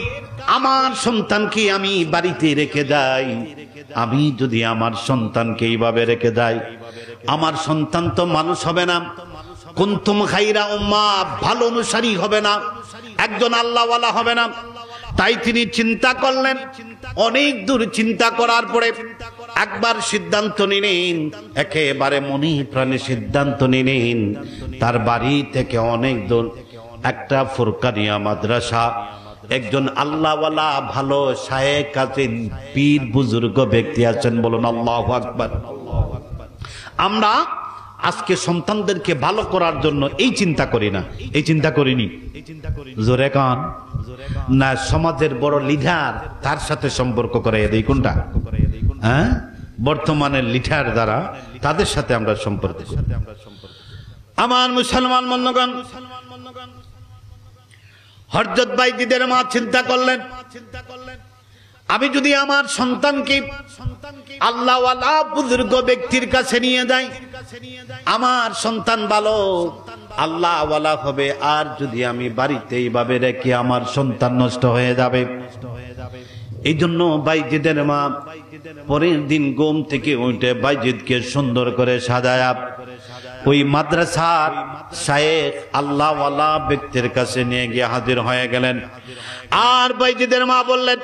Speaker 1: আমার সন্তানকে আমি বাড়িতে রেখে যাই, আমি যদি আমার সন্তানকে এইভাবে রেখে যাই, আমার সন্তান তো মানুষ হবে না, কুনতুম খাইরা উম্মাহ, ভালো অনুসারী হবে না, একজন আল্লাহওয়ালা হবে না। তাই তিনি চিন্তা করলেন, অনেক দূর চিন্তা করার পরে একবার সিদ্ধান্ত নিলেন, একেবারে মনে প্রাণে সিদ্ধান্ত নিলেন, তার বাড়ি থেকে অনেক দূর একটা ফুরকানিয়া মাদ্রাসা, একজন আল্লাহওয়ালা ভালো শায়েখ আছেন, পীর বুজুর্গ ব্যক্তি আছেন, বলুন আল্লাহু আকবার। আমরা আজকে সন্তানদেরকে ভালো করার জন্য এই চিন্তা করি না, এই চিন্তা করিনি, জোরে কান না, সমাজের বড় লিডার তার সাথে সম্পর্ক করে দেই কোনটা, হ্যাঁ, বর্তমানের লিডার দ্বারা তাদের সাথে আমরা সম্পর্ক করি। আমার মুসলমান বন্ধুগণ, হযরত বাইজিদের মা চিন্তা করলেন, আমি যদি আমার সন্তানকে আল্লাহওয়ালা বুজুর্গ ব্যক্তির কাছে নিয়ে যাই, আমার সন্তান ভালো আল্লাহওয়ালা হবে, আর যদি আমি বাড়িতে এইভাবে রেখে আমার সন্তান নষ্ট হয়ে যাবে। এই জন্য বাইজিদের মা পরের দিন ঘুম থেকে উঠে বাইজিদকে সুন্দর করে সাজায়া ওই মাদ্রাসার শায়েখ আল্লাহওয়ালা ব্যক্তির কাছে নিয়ে গিয়ে হাজির হয়ে গেলেন। আর বাইজিদের মা বললেন,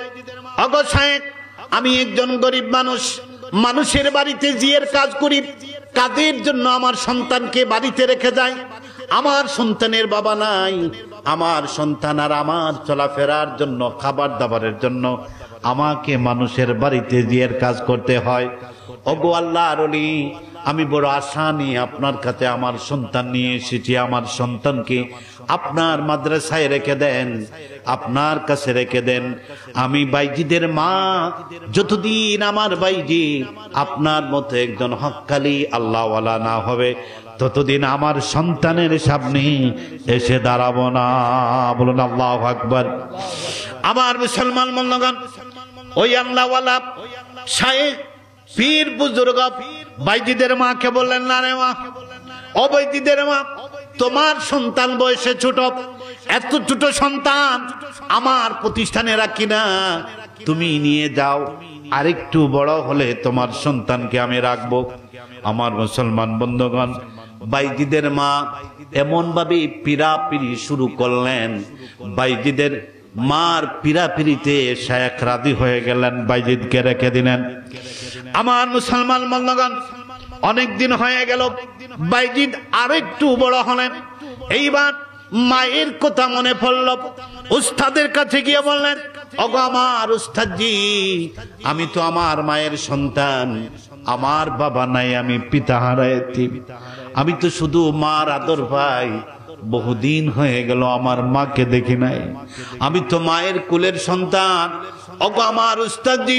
Speaker 1: ওগো শায়েখ, আমি একজন গরিব মানুষ, মানুষের বাড়িতে জিয়ের কাজ করি, কাজের জন্য আমার সন্তানকে বাড়িতে রেখে যাই, আমার সন্তানের বাবা নাই, আমার সন্তান আর আমার চলাফেরার জন্য, খাবার দাবারের জন্য আমাকে মানুষের বাড়িতে জিয়ের কাজ করতে হয়। ওগো আল্লাহর ওলি, আমি বড় আশা নিয়ে আপনার কাছে আমার সন্তান নিয়ে এসেছি, আমার সন্তানকে আপনার মাদ্রাসায় রেখে দেন, আপনার কাছে রেখে দেন। আমি বাইজিদের মা, যতদিন আমার বাইজি আপনার মতো একজন হক্কালি আল্লাহওয়ালা না হবে, ততদিন আমার সন্তানের সামনে এসে দাঁড়াবো না, বলুন আল্লাহু আকবার। আমার মুসলমান বন্ধুগণ, ওই আল্লাহওয়ালা শায়েখ পীর বুজুর্গ বাইজিদের মাকে বললেন, না রে মা, ও বাইজিদের মা, তোমার সন্তান বয়সে ছোট, এত ছোট সন্তান আমার প্রতিষ্ঠানে রাখি না, তুমি নিয়ে যাও, আরেকটু বড় হলে তোমার সন্তানকে আমি রাখবো। আমার মুসলমান বন্ধুগণ, বাইজিদের মা এমন ভাবে পীড়াপিড়ি শুরু করলেন, বাইজিদের মার পীড়াপিড়িতে শায়েখ রাজি হয়ে গেলেন, বাইজিদকে রেখে দিলেন। আমার মুসলমান বন্ধুগণ, অনেক দিন হয়ে গেল, বাইজিদ আরেকটু বড় হলেন। এইবার মায়ের কথা মনে পড়ল, উস্তাদের কাছে গিয়ে বললেন, ওগো আমার উস্তাদজি, আমি তো আমার মায়ের সন্তান, আমার বাবা নাই, আমি পিতা হারাইছি, আমি তো শুধু মার আদর পাই, বহুদিন হয়ে গেল আমার মাকে দেখি নাই, আমি তো মায়ের কুলের সন্তান। ওগো আমার উস্তাদজি,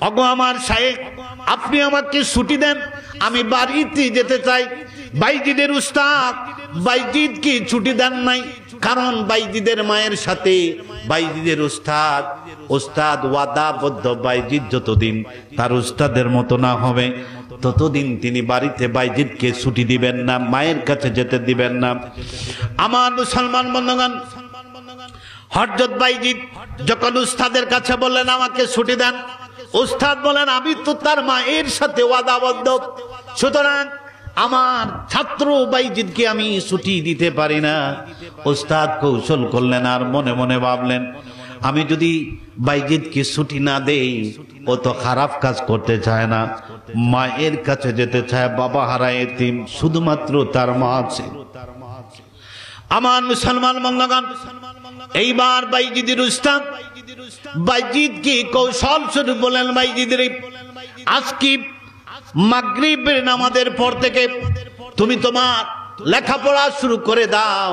Speaker 1: ওগো আমার শায়েখ, আপনি আমাকে ছুটি দেন, আমি বাড়িতে যেতে চাই। বাইজিদের উস্তাদ বাইজিদ কি ছুটি দেন নাই, কারণ বাইজিদের মায়ের সাথে বাইজিদের উস্তাদ ওয়াদাবদ্ধ, বাইজিদ যতদিন তার উস্তাদের মতো না হবে ততদিন তিনি বাড়িতে বাইজিদকে ছুটি দিবেন না, মায়ের কাছে যেতে দিবেন না। আমার মুসলমান বন্ধুগণ, হযরত বাইজিদ যখন উস্তাদের কাছে বললেন আমাকে ছুটি দেন, উস্তাদ বলেন, আমি তো তার মায়ের সাথে ওয়াদাবদ্ধ, সুতরাং আমার ছাত্র বাইজিদকে আমি ছুটি দিতে পারি না। উস্তাদ কৌশল করলেন আর মনে মনে ভাবলেন, আমি যদি বাইজিদকে ছুটি না দেই, ও তো খারাপ কাজ করতে চায় না, মায়ের কাছে যেতে চায়, বাবা হারায় এতিম, শুধুমাত্র তার মা আছে। আমার মুসলমান বন্ধুগণ, এইবার বাইজিদের উস্তাদ বাইজিদকে কৌশল শুরু বলেন, বাইজিদের আজকে মাগরিবের নামাজের পর থেকে তুমি তোমার লেখাপড়া শুরু করে দাও।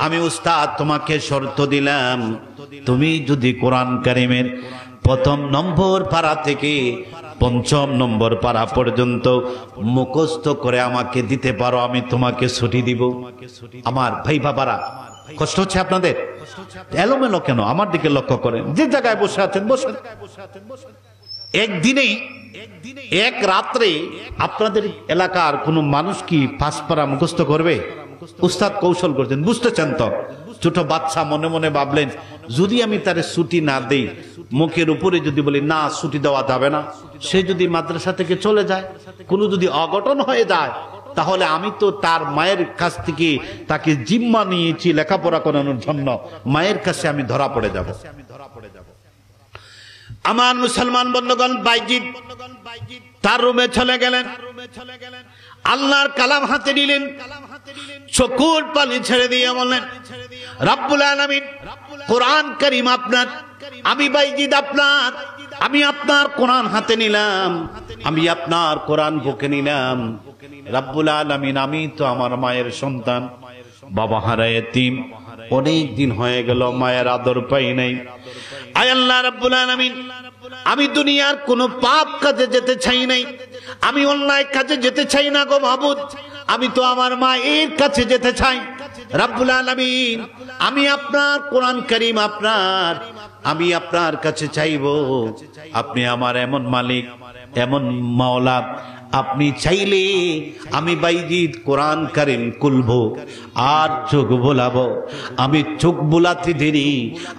Speaker 1: আমি উস্তাদ তোমাকে শর্ত দিলাম, তুমি যদি কোরআন কারিমের ১ম নম্বর পারা থেকে ৫ম নম্বর পারা পর্যন্ত মুখস্থ করে আমাকে দিতে পারো, আমি তোমাকে ছুটি দিব। আমার ভাই বাবারা, কষ্ট হচ্ছে আপনাদের? এলোমেলো কেন? আমার দিকে লক্ষ্য করেন, যে জায়গায় বসে আছেন বসেন। একদিনে এক রাত্রে আপনাদের এলাকার কোন মানুষ কি ৫ পারা মুখস্থ করবে? উস্তাদ কৌশল করছেন, বুঝতেছেন তো? ছোট বাচ্চা মনে মনে ভাবলেন, যদি আমি তারে ছুটি না দেই, মুখের উপরে যদি বলি না ছুটি দেওয়া যাবে না, সে যদি মাদ্রাসা থেকে চলে যায়, কোনো যদি অঘটন হয়ে যায়, তাহলে আমি তো তার মায়ের কাছ থেকে তাকে জিম্মা নিয়েছি লেখাপড়া করানোর জন্য, মায়ের কাছে আমি ধরা পড়ে যাব। আমার মুসলমান বন্ধুগণ, বাইজিদ তার রুমে চলে গেলেন, আল্লাহর কালাম হাতে নিলেন, চোখের পানি ছেড়ে দিয়ে বললেন, রব্বুল আলামিন, কোরআন কারীম আপনার, আমি বাইজিদ আপনার, আমি আপনার কোরআন হাতে নিলাম, আমি আপনার কোরআন বুকে নিলাম। রব্বুল আলামিন, আমি তো আমার মায়ের সন্তান, বাবা হারা এতিম, অনেক দিন হয়ে গেল, মায়ের আদর পাই নাই। আয় আল্লাহ রব্বুল আলামিন, আমি দুনিয়ার কোন পাপ কাজে যেতে চাই নাই, আমি অন্যায় কাজে যেতে চাই না গো মাবুদ, আমি তো আমার মায়ের কাছে যেতে চাই। রব্বুল আলামিন, আমি আপনার কোরআন কারীম আপনার, আমি আপনার কাছে চাইবো। আপনি আমার এমন মালিক, এমন মাওলা, আপনি চাইলে আমি বাইজিদ কোরআন কারীম খুলবো আর চোখ বোলাবো। আমি চোখ বোলাতে দেরি,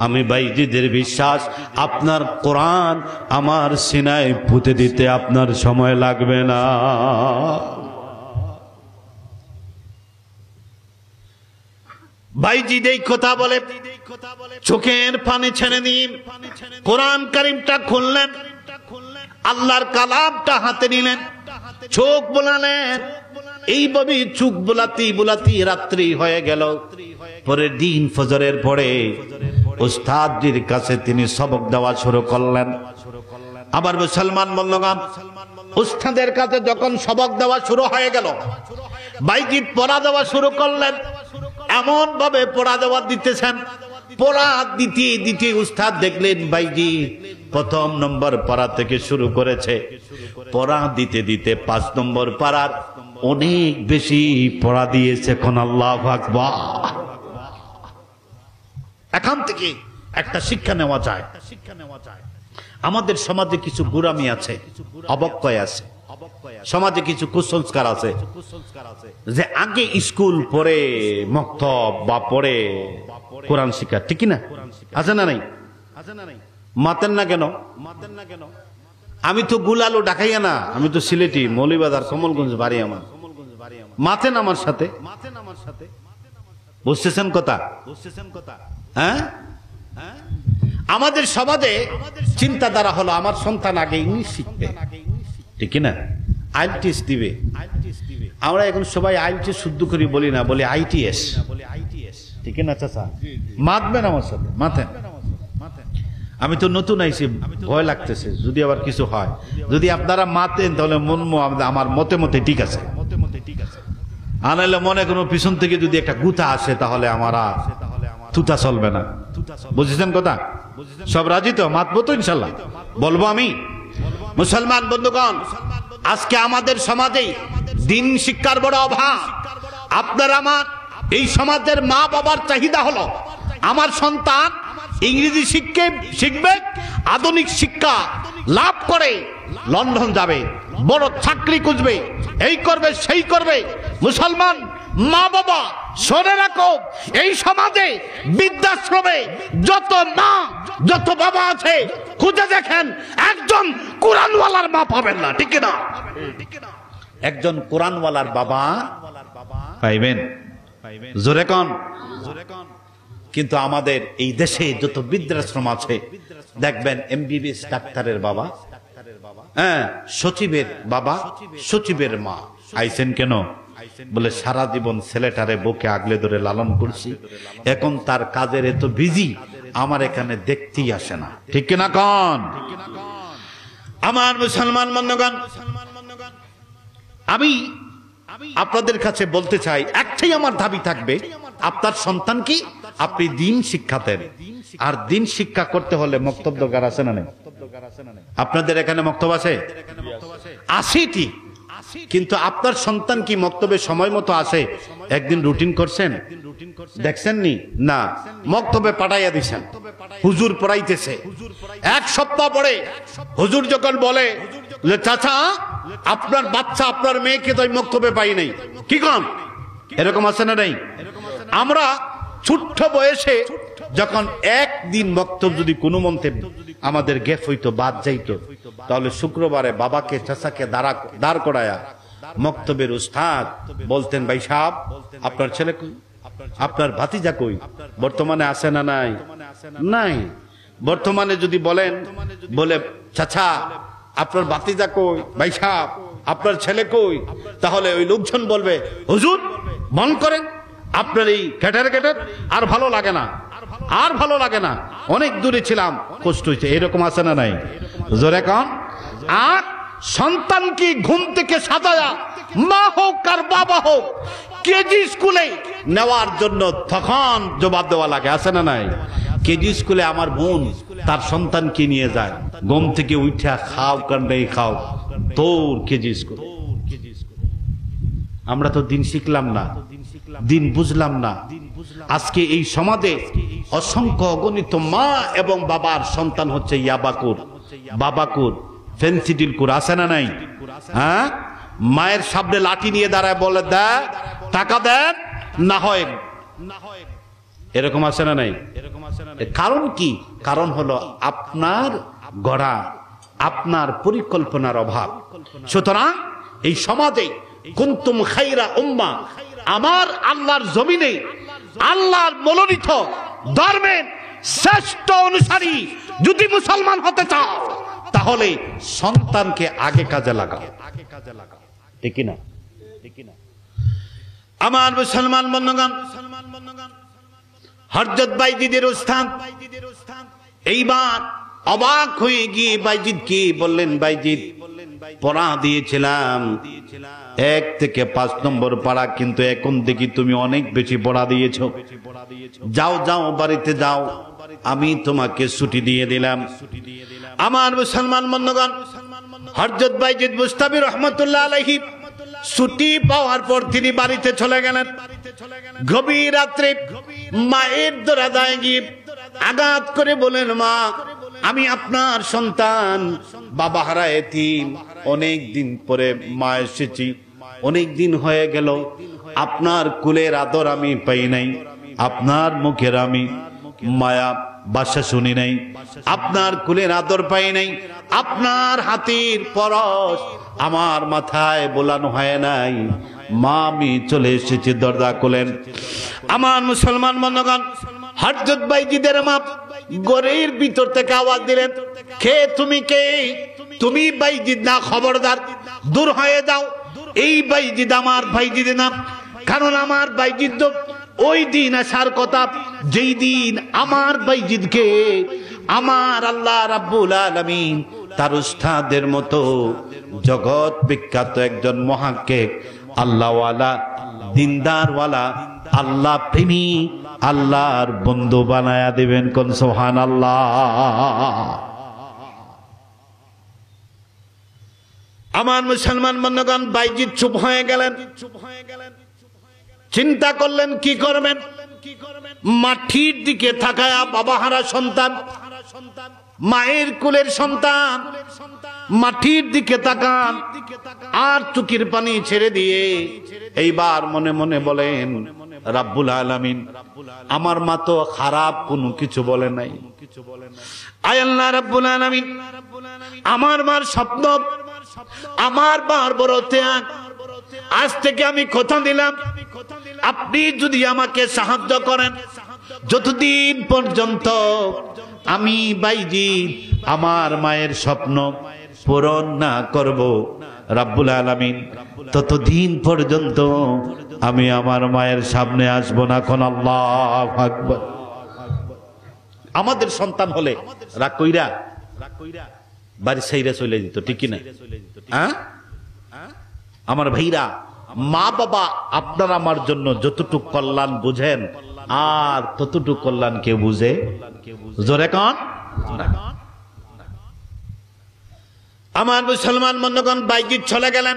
Speaker 1: আমি বাইজিদের বিশ্বাস, আপনার কোরআন আমার সিনায় পুঁতে দিতে আপনার সময় লাগবে না। বাইজিদ এই কথা বলে চোখের পানি ছেড়ে দিয়ে কোরআন কারীমটা খুললেন, আল্লাহর কালামটা হাতে নিলেন, চোখ বোলালেন। এইভাবে চোখ বোলাতে বোলাতে রাত্রি হয়ে গেল। পরের দিন ফজরের পরে উস্তাদজির কাছে তিনি সবক দেওয়া শুরু করলেন। আবার মুসলমান বন্ধুগণ, উস্তাদের কাছে যখন সবক দেওয়া শুরু হয়ে গেল, বাইজিদ পড়া দেওয়া শুরু করলেন। এমন ভাবে পড়া দেওয়া দিতেছেন, পড়া দিতে দিতে উস্তাদ দেখলেন বাইজিদ প্রথম নম্বর পারা থেকে শুরু করেছে। পড়া দিতে দিতে 5 নম্বর পারার অনেক বেশি পড়া দিয়েছে। কোন আল্লাহু আকবার। এখান থেকে একটা শিক্ষা নেওয়া যায়। আমাদের সমাজে কিছু গোরামি আছে, অবক্ষয় আছে, সমাজে কিছু কুসংস্কার আছে, যে আগে স্কুল পড়ে মক্তব বা পড়ে কোরআন শিক্ষা, ঠিক না? আছে না নাই? মাতেন না কেন? আমি তো গুলালো ডাকাইয়া না, আমি তো সিলেটি, মৌলভীবাজার, কমলগঞ্জ বাড়ি আমার। মাতেন আমার সাথে, বুঝতেছেন কথা? হ্যাঁ, আমাদের সমাজে চিন্তাধারা হলো আমার সন্তান আগে ইংলিশ শিখবে, ঠিক না? আইএলটিএস দিবে। আমরা এখন সবাই আইএলটিএস শুদ্ধ করে বলি না, বলি আইটিএস, ঠিক না চাচা? মাতবেন আমার সাথে, মাতেন। আমি তো নতুন আইছি, ভয় লাগতেছে যদি আবার কিছু হয়। যদি আপনারা মাতেন তাহলে আমার মতে মতে ঠিক আছে, আনাইলে মনে কোনো পিছন থেকে যদি একটা গুতা আসে তাহলে আমার তুতা চলবে না। বুঝেছেন কথা? সব রাজি তো? মাতবো তো ইনশাল্লাহ, বলবো আমি। মুসলমান বন্ধুগণ, আজকে আমাদের সমাজে দিন শিক্ষার বড় অভাব। আপনার আমার এই সমাজের মা বাবার চাহিদা হলো আমার সন্তান ইংরেজি শিখবে, আধুনিক শিক্ষা লাভ করে লন্ডন যাবে, বড় চাকরি খুঁজবে, এই করবে সেই করবে। মুসলমান মা বাবা শুনে রাখো, এই সমাজে বৃদ্ধাশ্রমে যত মা যত বাবা আছে, খুঁজে দেখেন একজন কোরআনওয়ালার মা পাবেন না, ঠিক না? একজন কোরআনওয়ালার বাবা পাইবেন, জোরে কন। কিন্তু আমাদের এই দেশে যত বৃদ্ধাশ্রম আছে দেখবেন এমবিবিএস ডাক্তারের বাবা, হ্যাঁ, সচিবের বাবা, সচিবের মা আইছেন কেন? বলে সারা জীবন ছেলেটারে বুকে আগলে ধরে লালন করছি, এখন তার কাজের এত বিজি, আমার এখানে দেখতেই আসে না, ঠিক না কন? আমার মুসলমান বন্ধুগণ, আমি আপনাদের কাছে বলতে চাই, একটাই আমার দাবি থাকবে, আপনার সন্তান কি আপনি দিন শিক্ষা দেন। আর দিন শিক্ষা করতে হলে মক্তব দরকার আছে না নেই? আপনাদের এখানে মক্তব আছে? আছে ঠিক, কিন্তু আপনার সন্তান কি মক্তবে সময় মতো আসে? একদিন রুটিন করছেন, দেখছেন নি? না, মক্তবে পাঠাইয়া দিছেন, হুজুর পড়াইতেছে। 1 সপ্তাহ পরে হুজুর যখন বলে যে চাচা আপনার বাচ্চা, আপনার মেয়েকে তো মক্তবে পাই নাই, কি কন? এরকম আছে না নাই? আমরা ছোট্ট বয়সে যখন একদিন বক্তব্য যদি কোনো মন্ত্রে আমাদের গ্যাপ হইতো, বাদ যাইতো, তাহলে শুক্রবারে বাবাকে চাচাকে দাঁড় করায়া মক্তবের উস্তাদ বলতেন, ভাই সাহেব আপনার ছেলে কই, আপনার ভাতিজা কই, বর্তমানে আছে না নাই? নাই। বর্তমানে যদি বলেন, বলে চাচা আপনার ভাতিজা কই, ভাই সাহেব আপনার ছেলে কই, তাহলে ওই লোকজন বলবে, হুজুর মন করেন আপনার এই ক্যাটার আর ভালো লাগে না, আর ভালো লাগে না, অনেক দূরে ছিলাম, কষ্ট হয়েছে। এরকম আছে না নাই? হুজুর এখন আর সন্তানকে ঘুম থেকে সাজায়া মা হোক আর বাবা হোক কেজি স্কুলে নেওয়ার জন্য তখন জবাব দেওয়া লাগে, আছে না নাই? কেজি স্কুলে আমার বোন তার সন্তানকে নিয়ে যায়, ঘুম থেকে উঠা খাও কান্ডাই খাও, তোর কেজি স্কুল। আমরা তো দিন শিখলাম না, দিন বুঝলাম না। আজকে এই সমাজে অসংখ্য অগণিত মা এবং বাবার সন্তান হচ্ছে ইয়াবাকুর, বাবাকুর, ফেন্সিডিলকুর, আছে না নাই? হ্যাঁ, মায়ের সামনে লাঠি নিয়ে দাঁড়ায়, বলে দে টাকা দেন না হয়, এরকম আছে না নাই? কারণ কি? কারণ হলো আপনার গড়া, আপনার পরিকল্পনার অভাব। সুতরাং এই সমাজে কুনতুম খায়রা উম্মাহ, আমার আল্লাহর জমিনে আল্লাহর মনোনীত ধর্মের শ্রেষ্ঠ অনুসারী যদি মুসলমান হতে চাও, তাহলে সন্তানকে আগে কাজে লাগাও, ঠিক না? আমার মুসলমান বন্ধুগণ, হযরত বাইজিদের উস্তাদ এইবার অবাক হয়ে গিয়ে বাইজিদকে বললেন, বাইজিদ পড়া দিয়েছিলাম 1 থেকে 5 নম্বর পাড়া, কিন্তু এখন দেখি তুমি অনেক বেশি পড়া দিয়েছো, যাও যাও বাড়িতে যাও, আমি তোমাকে ছুটি দিয়ে দিলাম। আমার মুসলমান বন্ধুগণ, হযরত বাইজিদ বুস্তামি রহমাতুল্লাহ আলাইহি ছুটি পাওয়ার পর তিনি বাড়িতে চলে গেলেন। গভীর রাত্রে মায়ের দরজায় গিয়ে আঘাত করে বলেন, মা আমি আপনার সন্তান, বাবা হারা এতিম, অনেক দিন পরে মা এসেছি, অনেক দিন হয়ে গেল, আপনার কুলের আদর আমি পাই নাই, আপনার মুখের আমি মায়া বাসা শুনি নাই, আপনার কুলের আদর পাই নাই, আপনার হাতের পরশ আমার মাথায় বোলানো হয় নাই, মা আমি চলে এসেছি, দরজা খুলেন। আমার মুসলমান বন্ধুগণ, হযরত বাইজিদের মা ঘরের ভিতর থেকে আওয়াজ দিলেন, কে তুমি? কে তুমি? বাইজিদ না, খবরদার দূর হয়ে যাও, এই বাইজিদ আমার বাইজিদ না। কারণ আমার বাইজিদ ওই দিন আসার কথা যেই দিন আমার বাইজিদকে আমার আল্লাহ রাব্বুল আলামিন তার উস্তাদের মতো জগৎ বিখ্যাত একজন মহাক্কিক, আল্লাহওয়ালা, দিনদারওয়ালা, আল্লাহ প্রেমী, আল্লাহর বন্ধু বানায়া দিবেন। কোন সুবহানাল্লাহ। আমার মুসলমান বন্ধুগণ, বাইজিদ চুপ হয়ে গেলেন, চিন্তা করলেন কি করবেন। মাটির দিকে তাকায়া বাবা হারা সন্তান, মায়ের কুলের সন্তান, মাটির দিকে তাকান আর চোখের পানি ছেড়ে দিয়ে এইবার মনে মনে বলেন, রাব্বুল আলামিন আমার মা তো খারাপ কোনো কিছু বলে নাই, আয় আল্লাহ রাব্বুল আলামিন আমার মার স্বপ্ন, আমার মার বড় ত্যাগ, আজ থেকে আমি কথা দিলাম, আপনি যদি আমাকে সাহায্য করেন, যতদিন পর্যন্ত আমি বাইজিদ আমার মায়ের স্বপ্ন পূরণ না করব, রাব্বুল আলামিন ততদিন পর্যন্ত আমি আমার মায়ের সামনে আসব না। কোন আল্লাহু আকবার। আমাদের সন্তান হলে রাগ কইরা বাড়ি ছাইরা চলে যেত, ঠিক কি না? হ্যাঁ, আমার ভাইরা, মা বাবা আপনার আমার জন্য যতটুকু কল্যাণ বুঝেন আর ততটুকু কল্যাণ কেউ বুঝে? জোরে কন। আমার মুসলমান বন্ধুগণ, বাইজিদ চলে গেলেন।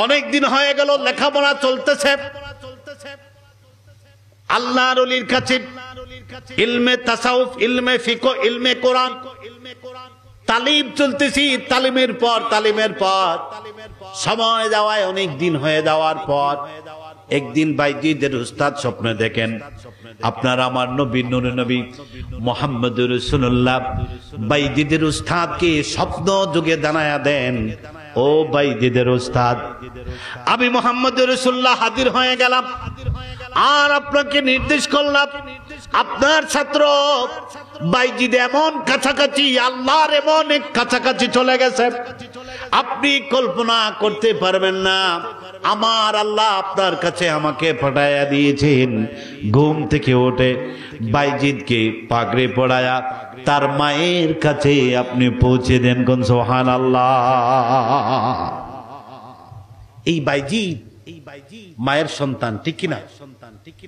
Speaker 1: অনেক দিন হয়ে গেল, লেখাপড়া চলতেছে আল্লাহর ওলির কাছে, ইলমে তাসাউফ, ইলমে ফিকহ, ইলমে কোরআন তালিম চলতেছি, তালিমের পর সময় যাওয়ায় অনেক দিন হয়ে যাওয়ার পর একদিন বাইজিদের উস্তাদ স্বপ্নে দেখেন আপনার আমার নবী নূরে নবী মুহাম্মদুর রাসূলুল্লাহ বাইজিদের উস্তাদকে স্বপ্ন যুগে জানায়া দেন, ও বাইজিদের উস্তাদ, আমি মুহাম্মদুর রাসূলুল্লাহ হাজির হয়ে গেলাম আর আপনাকে নির্দেশ করলাম, আপনার ছাত্র বাইজিদ এমন কাছাকাছি, আল্লাহর এমন এক কাছাকাছি চলে গেছে, আপনি কল্পনা করতে পারবেন না। আমার আল্লাহ আপনার কাছে আমাকে পাঠায়া দিয়েছেন। ঘুম থেকে উঠে বাইজিদকে পাগড়ি পড়ায়া তার মায়ের কাছে আপনি পৌঁছে দেন। কোন সুবহানাল্লাহ। এই বাইজিদ মায়ের সন্তান, ঠিক কিনা?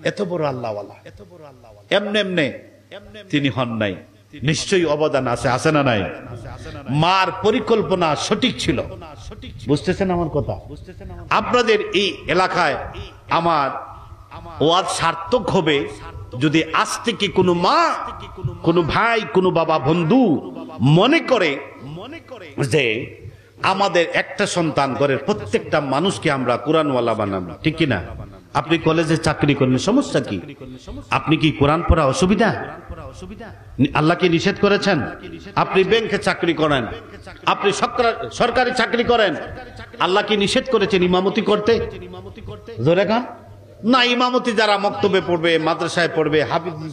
Speaker 1: এত বড় আল্লাহওয়ালা, এমনে এমনে তিনি হন নাই, নিশ্চয়ই অবদান আছে, আছে না নাই? মার পরিকল্পনা সঠিক ছিল। বুঝতেছেন আমার কথা? আপনাদের এই এলাকায় আমার ওয়াজ সার্থক হবে যদি আজ থেকে কোনো মা, কোনো ভাই, কোনো বাবা, বন্ধু মনে করে যে আমাদের একটা সন্তান, ঘরের প্রত্যেকটা মানুষকে আমরা কোরআনওয়ালা বানাবো, ঠিক কিনা? আপনি কলেজে চাকরি করেন, সমস্যা কি? আপনি কি কোরআন পড়া অসুবিধা? আল্লাহ কি নিষেধ করেছেন? আপনি ব্যাংকে চাকরি করেন, আপনি সরকারি চাকরি করেন, আল্লাহ কি নিষেধ করেছেন ইমামতি করতে? জোরে গান না। ইমামতি যারা মক্তবে পড়বে, মাদ্রাসায় পড়বে,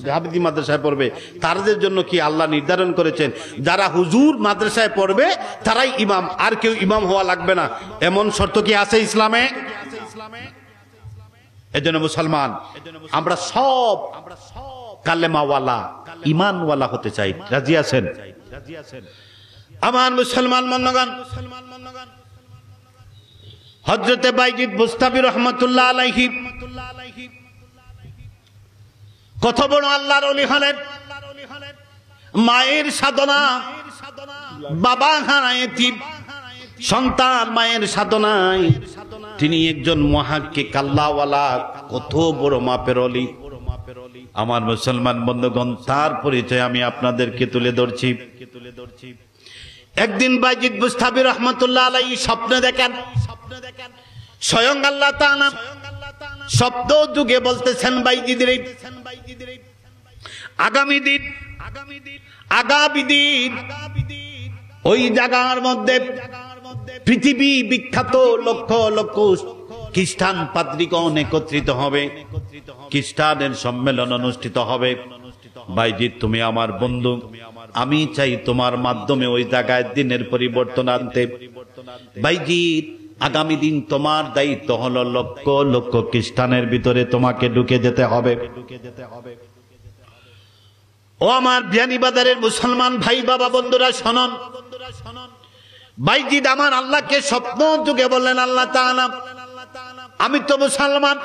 Speaker 1: হাফিজি মাদ্রাসায় পড়বে, তাদের জন্য কি আল্লাহ নির্ধারণ করেছেন যারা হুজুর মাদ্রাসায় পড়বে তারাই ইমাম, আর কেউ ইমাম হওয়া লাগবে না, এমন শর্ত কি আছে ইসলামে? এজন্য মুসলমান আমরা সব কালেমাওয়ালা, ইমানওয়ালা হতে চাই। রাজি আছেন? আমার মুসলমান বন্ধুগণ, হযরতে বাইজিদ বুস্তামি রহমাতুল্লাহ আলাইহি কত বড় আল্লাহর ওলি হলেন। মায়ের সাধনা, বাবা হারায়েতিম, সন্তান মায়ের সাধনায় তিনি একজন মুহাক্কিক আল্লাহওয়ালা, কত বড় মাপের ওলি। আমার মুসলমান বন্ধুগণ, তার পরিচয় আমি আপনাদেরকে তুলে ধরছি। একদিন বাইজিদ বুস্তামি রহমাতুল্লাহ আলাইহি স্বপ্নে দেখেন, স্বয়ং আল্লাহ তাআলা শব্দ যুগে বলতেছেন বাইজিদের আগামী দিন, আগামী দিন ওই জায়গার মধ্যে পৃথিবী বিখ্যাত লক্ষ লক্ষ খ্রিস্টান পাদ্রীগণ একত্রিত হবে, খ্রিস্টানের সম্মেলন অনুষ্ঠিত হবে। বাইজিদ তুমি আমার বন্ধু, আমি চাই তোমার মাধ্যমে ওই জায়গায় দিনের পরিবর্তন আনতে। বাইজিদ আগামী দিন তোমার দায়িত্ব হলো লক্ষ লক্ষ খ্রিস্টানের ভিতরে তোমাকে ঢুকে যেতে হবে। ও আমার বিয়ানীবাজারের মুসলমান ভাই বাবা বন্ধুরা শুনুন, বাইজিদ আমার আল্লাহকে স্বপ্ন যুগে বললেন, আল্লাহ তাআলা আমি তো মুসলমান,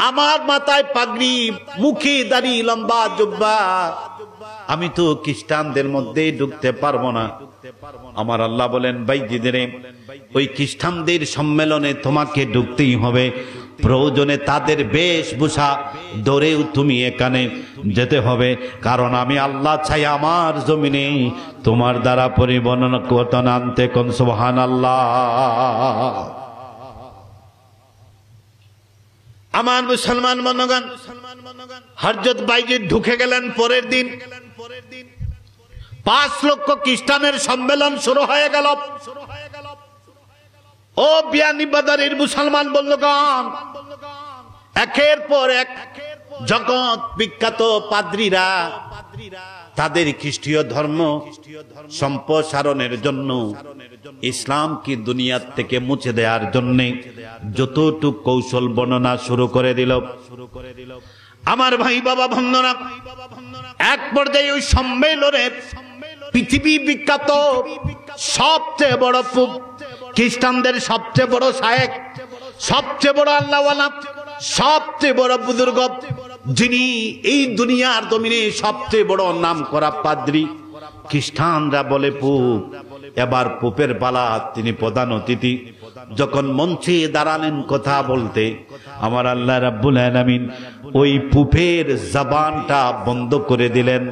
Speaker 1: আমার মাথায় পাগড়ি, মুখে দাড়ি, লম্বা জুব্বা, আমি তো খ্রিস্টানদের মধ্যে ঢুকতে পারবো না। আমার আল্লাহ বলেন, বাইজিদের ওই খ্রিস্টানদের সম্মেলনে তোমাকে ঢুকতেই হবে, প্রয়োজনে তাদের বেশভূষা ধরেও তুমি এখানে যেতে হবে, কারণ আমি আল্লাহ চাই আমার জমিনে তোমার দ্বারা পরিবর্তন আনতে। কোন সুবহানাল্লাহ। আমার মুসলমান বন্ধুগণ, হযরত বাইজিদ ঢুকে গেলেন। পরের দিন 5 লক্ষ খ্রিস্টানের সম্মেলন শুরু হয়ে গেল। ও বিয়ানীবাজারের মুসলমান বন্ধুগণ, একের পর এক জগৎ বিখ্যাত পাদ্রীরা তাদের খ্রিস্টীয় ধর্ম সম্প্রসারণের জন্য, ইসলামকে দুনিয়ার থেকে মুছে দেওয়ার জন্য যতটুকু কৌশল বর্ণনা শুরু করে দিল। আমার ভাই বাবা বন্ধুরা, এক পর্যায়ে ওই সম্মেলনের পৃথিবী বিখ্যাত সবচেয়ে বড় খ্রিস্টানদের সবচেয়ে বড় শায়েখ, সবচেয়ে বড় আল্লাহওয়ালা, সবচেয়ে বড় বুজুর্গ, যিনি এই দুনিয়ার জমিনে সবচেয়ে বড় নাম করা পাদ্রী, খ্রিস্টানরা বলে পুপ, এবার পুপের পালা, তিনি প্রধান অতিথি। যখন মঞ্চে দাঁড়ালেন কথা বলতে, আমার আল্লাহ রাব্বুল আলামিন ওই পুপের জবানটা বন্ধ করে দিলেন।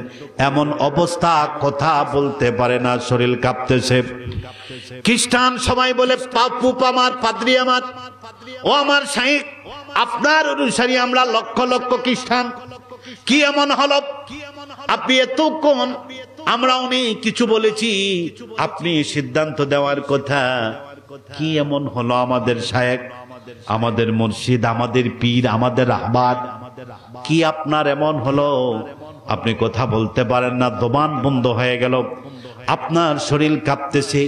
Speaker 1: এমন অবস্থা, কথা বলতে পারে না, শরীর কাঁপতেছে। খ্রিস্টান সবাই বলে পুপ আমার, পাদ্রী আমার, ও আমার শাইখ, আপনার অনুসারী আমরা লক্ষ লক্ষ খ্রিস্টান, কি এমন হলো আপনি এতক্ষণ আমরা অনেক কিছু বলেছি, আপনি সিদ্ধান্ত দেওয়ার কথা, কি এমন হলো আমাদের শায়েখ, আমাদের মুর্শিদ, আমাদের পীর, আমাদের রাহবার, কি আপনার এমন হলো আপনি কথা বলতে পারেন না, জবান বন্ধ হয়ে গেল, আপনার শরীর কাঁপতেছে,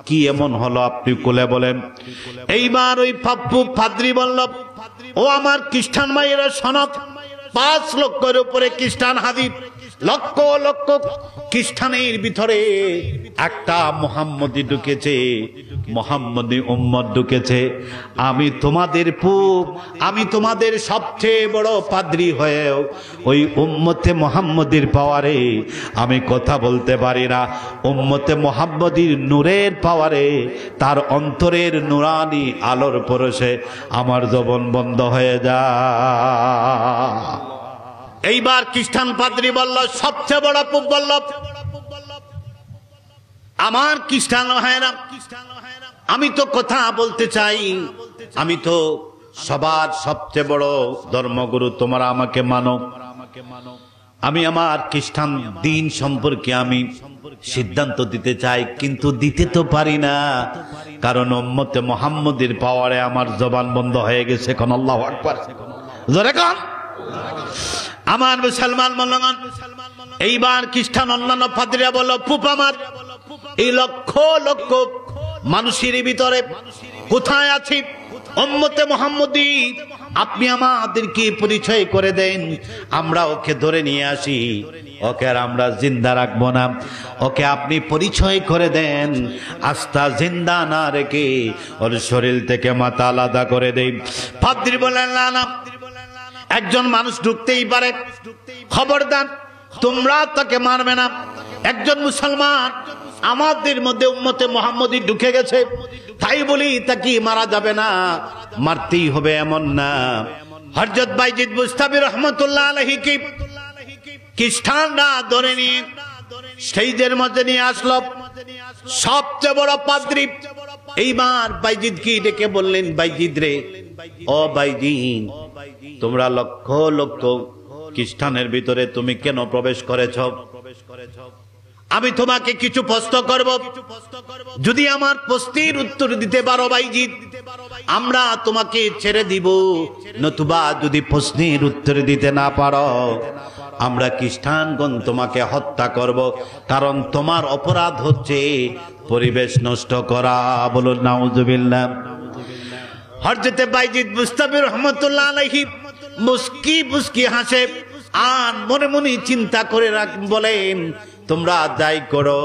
Speaker 1: কি এমন হলো আপনি কোলে বলেন। এইবার ওই পাপ্পু পাদ্রী বলল, ও আমার খ্রিস্টান ভাইয়েরা শোনক, 5 লক্ষের উপরে খ্রিস্টান হাজির, লক্ষ লক্ষ খ্রিস্টানের ভিতরে একটা মুহাম্মদী ঢুকেছে, মুহাম্মদী উম্মত ঢুকেছে। আমি তোমাদের পুপ, আমি তোমাদের সবচেয়ে বড় পাদ্রী হয়েও ওই উম্মতে মুহাম্মদীর পাওয়ারে আমি কথা বলতে পারি না। উম্মতে মুহাম্মদীর নূরের পাওয়ারে, তার অন্তরের নূরানি আলোর পরশে আমার জবান বন্ধ হয়ে যায়। এইবার খ্রিস্টান পাদ্রী বলল, সবচেয়ে বড় পুপ বলল, আমার খ্রিস্টান ভাইরা, আমি তো কথা বলতে চাই, আমি তো সবার সবচেয়ে বড় ধর্মগুরু, তোমরা আমাকে মানো, আমি আমার খ্রিস্টান দিন সম্পর্কে আমি সিদ্ধান্ত দিতে চাই, কিন্তু দিতে তো পারি না, কারণ উম্মতে মুহাম্মদীর পাওয়ারে আমার জবান বন্ধ হয়ে গেছে। কোন আল্লাহু আকবার, জোরে কোন। আমার মুসলমান বন্ধুগণ, এইবার খ্রিস্টান অন্যান্য পাদ্রীরা বলল, পুপ আমার, এই লক্ষ লক্ষ মানুষের ভিতরে কোথায় আছি উম্মতে মুহাম্মদী, আপনি আমাদেরকে পরিচয় করে দেন, আমরা ওকে ধরে নিয়ে আসি, ওকে আর আমরা জিন্দা রাখবো না, ওকে আপনি পরিচয় করে দেন, আস্থা জিন্দা না রেখে ওর শরীর থেকে মাথা আলাদা করে দেই। পাদ্রী বলেন, না না, একজন মানুষ ঢুকতেই পারে, খবরদার তোমরা তাকে মারবে না, একজন মুসলমান আমাদের মধ্যে উম্মতে মুহাম্মদী ঢুকে গেছে, তাই বলি তাকে মারা যাবে না, মারতেই হবে এমন না। হযরত বাইজিদ বুস্তামি রহমাতুল্লাহ আলাইহি খ্রিস্টানরা ধরে নিয়ে স্টেজের মধ্যে নিয়ে আসলো সবচেয়ে বড় পাদ্রী। এইবার বাইজিদকে ডেকে বললেন, বাইজিদ রে, ও বাইজিদ, তোমরা লক্ষ লক্ষ খ্রিস্টানের ভিতরে তুমি কেন প্রবেশ করেছ? আমি তোমাকে কিছু প্রশ্ন করব, যদি আমার প্রশ্নের উত্তর দিতে পারো বাইজিদ, আমরা তোমাকে ছেড়ে দিব, নতুবা যদি প্রশ্নের উত্তর দিতে না পারো, আমরা খ্রিস্টানগণ তোমাকে হত্যা করব, কারণ তোমার অপরাধ হচ্ছে পরিবেশ নষ্ট করা। বলুন নাউজুবিল্লাহ। হযরত বাইজিদ বুস্তামি রহমাতুল্লাহ আলাইহি মুস্কি মুস্কি হাসে আর মনে মনে চিন্তা করে বলেন, তোমরা যাই করো,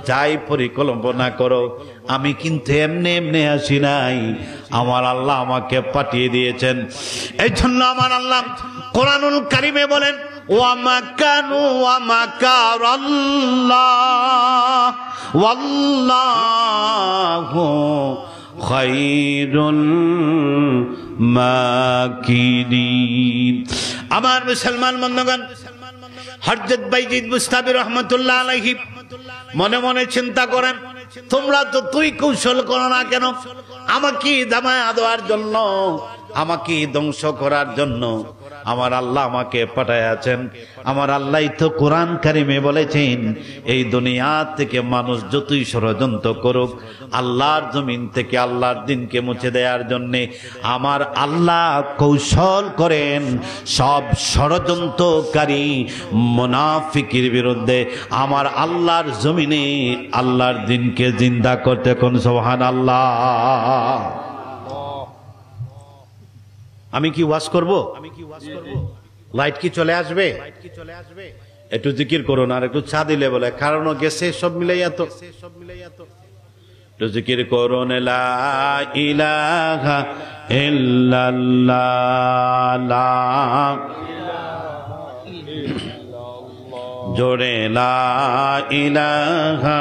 Speaker 1: যাই পরিকল্পনা করো, আমি কিন্তু এমনি এমনি আসি নাই, আমার আল্লাহ আমাকে পাঠিয়ে দিয়েছেন। এই জন্য আমার আল্লাহ কোরআনুল কারিমে বলেন, ওয়া মাকানু ওয়া মাকারাল্লাহ ওয়াল্লাহু খায়রুল মাকিরিন। আমার মুসলমান বন্ধুগণ, হযরত বাইজিদ বুস্তামি রহমাতুল্লাহ আলাইহি মনে মনে চিন্তা করেন, তোমরা তো তুই কৌশল করো না কেন, আমাকে দামায়া দেওয়ার জন্য, আমাকে ধ্বংস করার জন্য আমার আল্লাহ আমাকে পাঠাইয়াছেন। আমার আল্লাহ তো কোরআন কারিমে বলেছেন, এই দুনিয়া থেকে মানুষ যতই ষড়যন্ত্র করুক, আল্লাহর জমিন থেকে আল্লাহর দিনকে মুছে দেওয়ার জন্য আমার আল্লাহ কৌশল করেন সব ষড়যন্ত্রকারী মুনাফিকের বিরুদ্ধে আমার আল্লাহর জমিনে আল্লাহর দিনকে জিন্দা করতে। কোন সুবহানাল্লাহ। আমি কি ওয়াজ করব? লাইট কি চলে আসবে? একটু জিকির করুন, আর একটু চা দিলে বলে, কারণ গেছে সব মিলাইয়া তো, একটু জিকির করুন, লা ইলাহা ইল্লাল্লাহ, জোরে লা ইলাহা।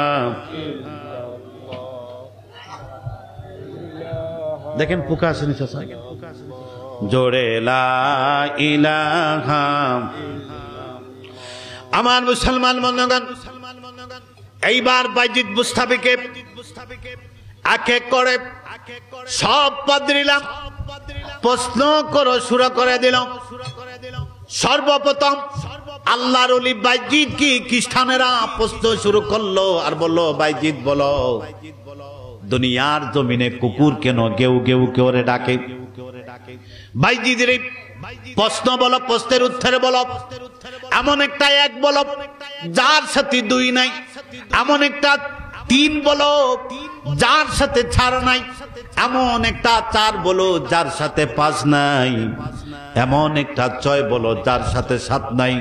Speaker 1: দেখেন পোকা আসেনি চাচা, জোরে লা ইলাহা। আমার মুসলমান বন্ধুগণ, এইবার বাইজিদ বুস্তামিকে এক এক করে সব পাদ্রীরা প্রশ্ন করো শুরু করে দিল। সর্বপ্রথম আল্লাহর ওলি বাইজিদ কি খ্রিস্টানেরা প্রশ্ন শুরু করলো আর বললো, বাইজিদ বলো, দুনিয়ার জমিনে কুকুর কেন গেউ গেউ করে ডাকে? বাইজিদের প্রশ্ন বলো, প্রশ্নের উত্তরে বলো, এমন একটা এক বলো যার সাথে দুই নাই, এমন একটা তিন বলো যার সাথে চার নাই, এমন একটা চার বলো যার সাথে পাঁচ নাই, এমন একটা ছয় বলো যার সাথে সাত নাই,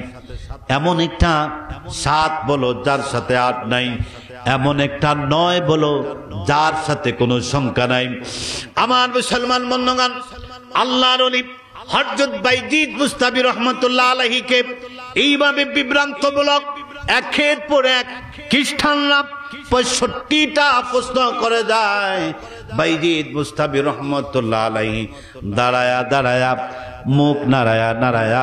Speaker 1: এমন একটা সাত বলো যার সাথে আট নাই, এমন একটা নয় বলো যার সাথে কোনো সংখ্যা নাই। আমার মুসলমান বন্ধুগণ, আল্লাহর ওলি হযরত বাইজিদ বুস্তামি রহমাতুল্লাহ আলাইহিকে এইভাবে বিভ্রান্তমূলক একের পর এক খ্রিস্টানরা ৬৫টা প্রশ্ন করে যায়। বাইজিদ বুস্তামি রহমাতুল্লাহ আলাইহি দাঁড়ায়া দাঁড়ায়া, মুখ নাড়ায়া নাড়ায়া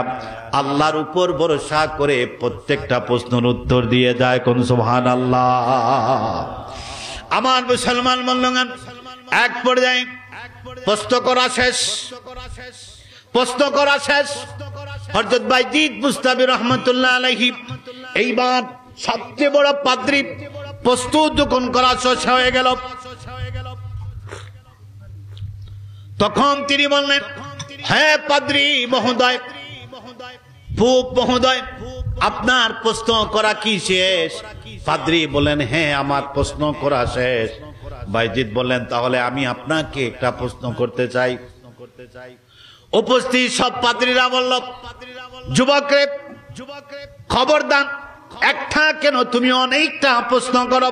Speaker 1: আল্লাহর উপর ভরসা করে প্রত্যেকটা প্রশ্নের উত্তর দিয়ে যায়। কোন সুবহানাল্লাহ। আমার মুসলমান বন্ধুগণ, এক পর্যায়ে প্রশ্ন করা শেষ, প্রশ্ন করা শেষ। হযরত বাইজিদ বুস্তামি রহমাতুল্লাহ আলাইহি এইবার সবচেয়ে বড় পাদ্রী প্রস্তুত যখন করা শেষ হয়ে গেল, তখন তিনি বললেন, হ্যাঁ পাদ্রী মহোদয়, পোপ মহোদয়, আপনার প্রশ্ন করা কি শেষ? পাদ্রী বলেন, হ্যাঁ আমার প্রশ্ন করা শেষ। বাইজিদ বললেন, তাহলে আমি আপনাকে একটা প্রশ্ন করতে চাই। উপস্থিত সব পাদ্রীরা বলল, যুবকরে খবরদার, একটা কেন তুমি অনেকটা প্রশ্ন করো,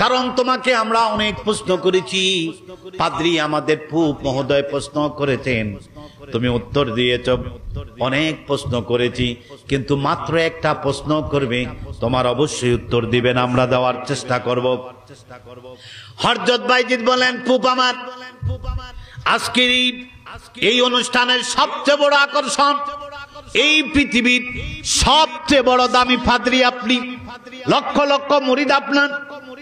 Speaker 1: কারণ তোমাকে আমরা অনেক প্রশ্ন করেছি। পাদ্রী আমাদের পোপ মহোদয় প্রশ্ন করেছেন, তুমি উত্তর দিয়েছ। অনেক প্রশ্ন করেছি, কিন্তু মাত্র একটা প্রশ্ন করবে, তোমার অবশ্যই উত্তর দিবেন, আমরা দেওয়ার চেষ্টা করব। হযরত বাইজিদ বলেন, পোপ আমার, আজকের এই অনুষ্ঠানের সবচেয়ে বড় আকর্ষণ, এই পৃথিবীর সবচেয়ে বড় দামি পাদ্রী আপনি, লক্ষ লক্ষ মুরিদ আপনার,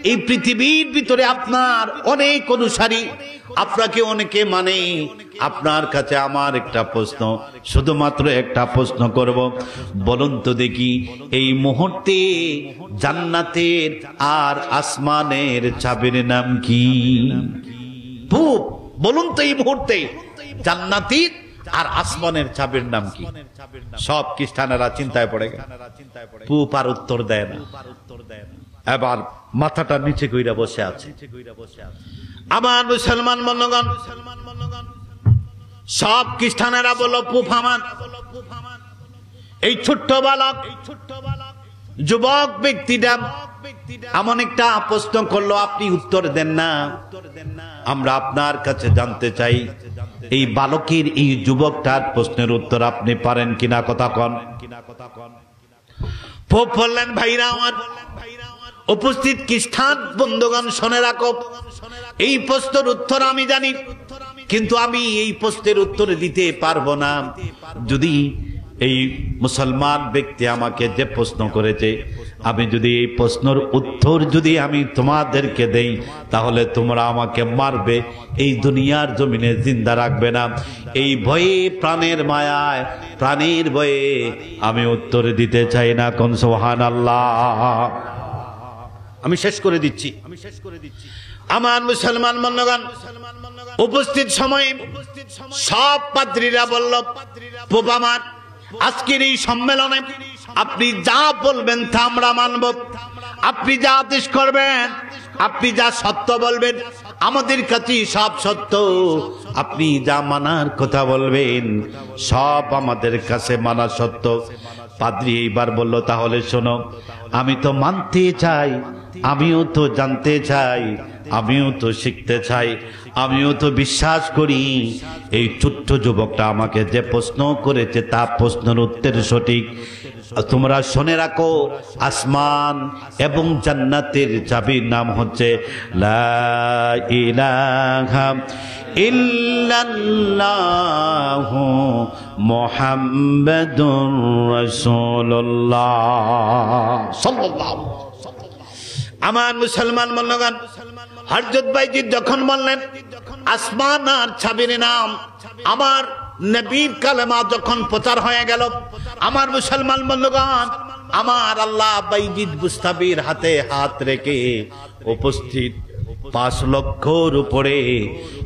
Speaker 1: এই পৃথিবীর ভিতরে আপনার অনেক অনুসারী, আপনাকে অনেকে মানে। আপনার কাছে আমার একটা প্রশ্ন, শুধুমাত্র একটা প্রশ্ন করব, বলুন তো দেখি, এই মুহূর্তে জান্নাতের আর আসমানের চাবির নাম কি? পোপ বলুন তো, এই মুহূর্তে জান্নাতের আর আসমানের চাবির নাম কি? সব খ্রিস্টানেরা চিন্তায় পড়ে গেল। পোপ আর উত্তর দেয় না, এবার মাথাটা নিচে কইরা বসে আছে। আমার মুসলমান বন্ধুগণ, সব খ্রিস্টানেরা বলল, পোপ আমার, এই ছোট্ট বালক যুবক ব্যক্তিটা এমন একটা প্রশ্ন করলো, আপনি উত্তর দেন না। আমরা আপনার কাছে জানতে চাই, এই বালকের, এই যুবকটার প্রশ্নের উত্তর আপনি পারেন কিনা, কথা কন। পোপ বললেন, ভাইরা আমার, উপস্থিত খ্রিস্টান বন্ধুগণ শুনে রাখো, এই প্রশ্নের উত্তর আমি জানি, কিন্তু আমি এই প্রশ্নের উত্তর দিতে পারবো না। যদি এই মুসলমান ব্যক্তি আমাকে যে প্রশ্ন করেছে, আমি যদি এই প্রশ্নের উত্তর যদি আমি তোমাদেরকে দেই, তাহলে তোমরা আমাকে মারবে, এই দুনিয়ার জমিনে জিন্দা রাখবে না। এই ভয়ে, প্রাণের মায়ায়, প্রাণের ভয়ে আমি উত্তর দিতে চাই না। কোন সুবহানাল্লাহ। আমি শেষ করে দিচ্ছি। আমার মুসলমান বন্ধুগণ, উপস্থিত সময়ে সব পাদ্রীরা বলল, পোপ আমার, আজকের এই সম্মেলনে আপনি যা বলবেন তা আমরা মানব। আপনি যা আদেশ করবেন, আপনি যা সত্য বলবেন, আমাদের কাছে সব সত্য। আপনি যা মানার কথা বলবেন, সব আমাদের কাছে মানা সত্য। পাদ্রী এইবার বলল, তাহলে শোনো, আমি তো মানতে চাই, আমিও তো জানতে চাই, আমিও তো শিখতে চাই, আমিও তো বিশ্বাস করি এই ছোট্ট যুবকটা আমাকে যে প্রশ্ন করেছে তা প্রশ্নের উত্তর সঠিক। তোমরা শুনে রাখো, আসমান এবং জান্নাতের চাবির নাম হচ্ছে লা ইলাহা ইল্লাল্লাহু মুহাম্মাদুর রাসূলুল্লাহ সাল্লাল্লাহু। আমার মুসলমান বন্ধুগণ, হযরত বাইজিদ যখন বললেন আসমান আর ছাবির নাম, আমার নবীর কালেমা যখন প্রচার হয়ে গেল, আমার মুসলমান বন্ধুগণ, আমার আল্লাহ বাইজিদ বুস্তামির হাতে হাত রেখে উপস্থিত 5 লক্ষর উপরে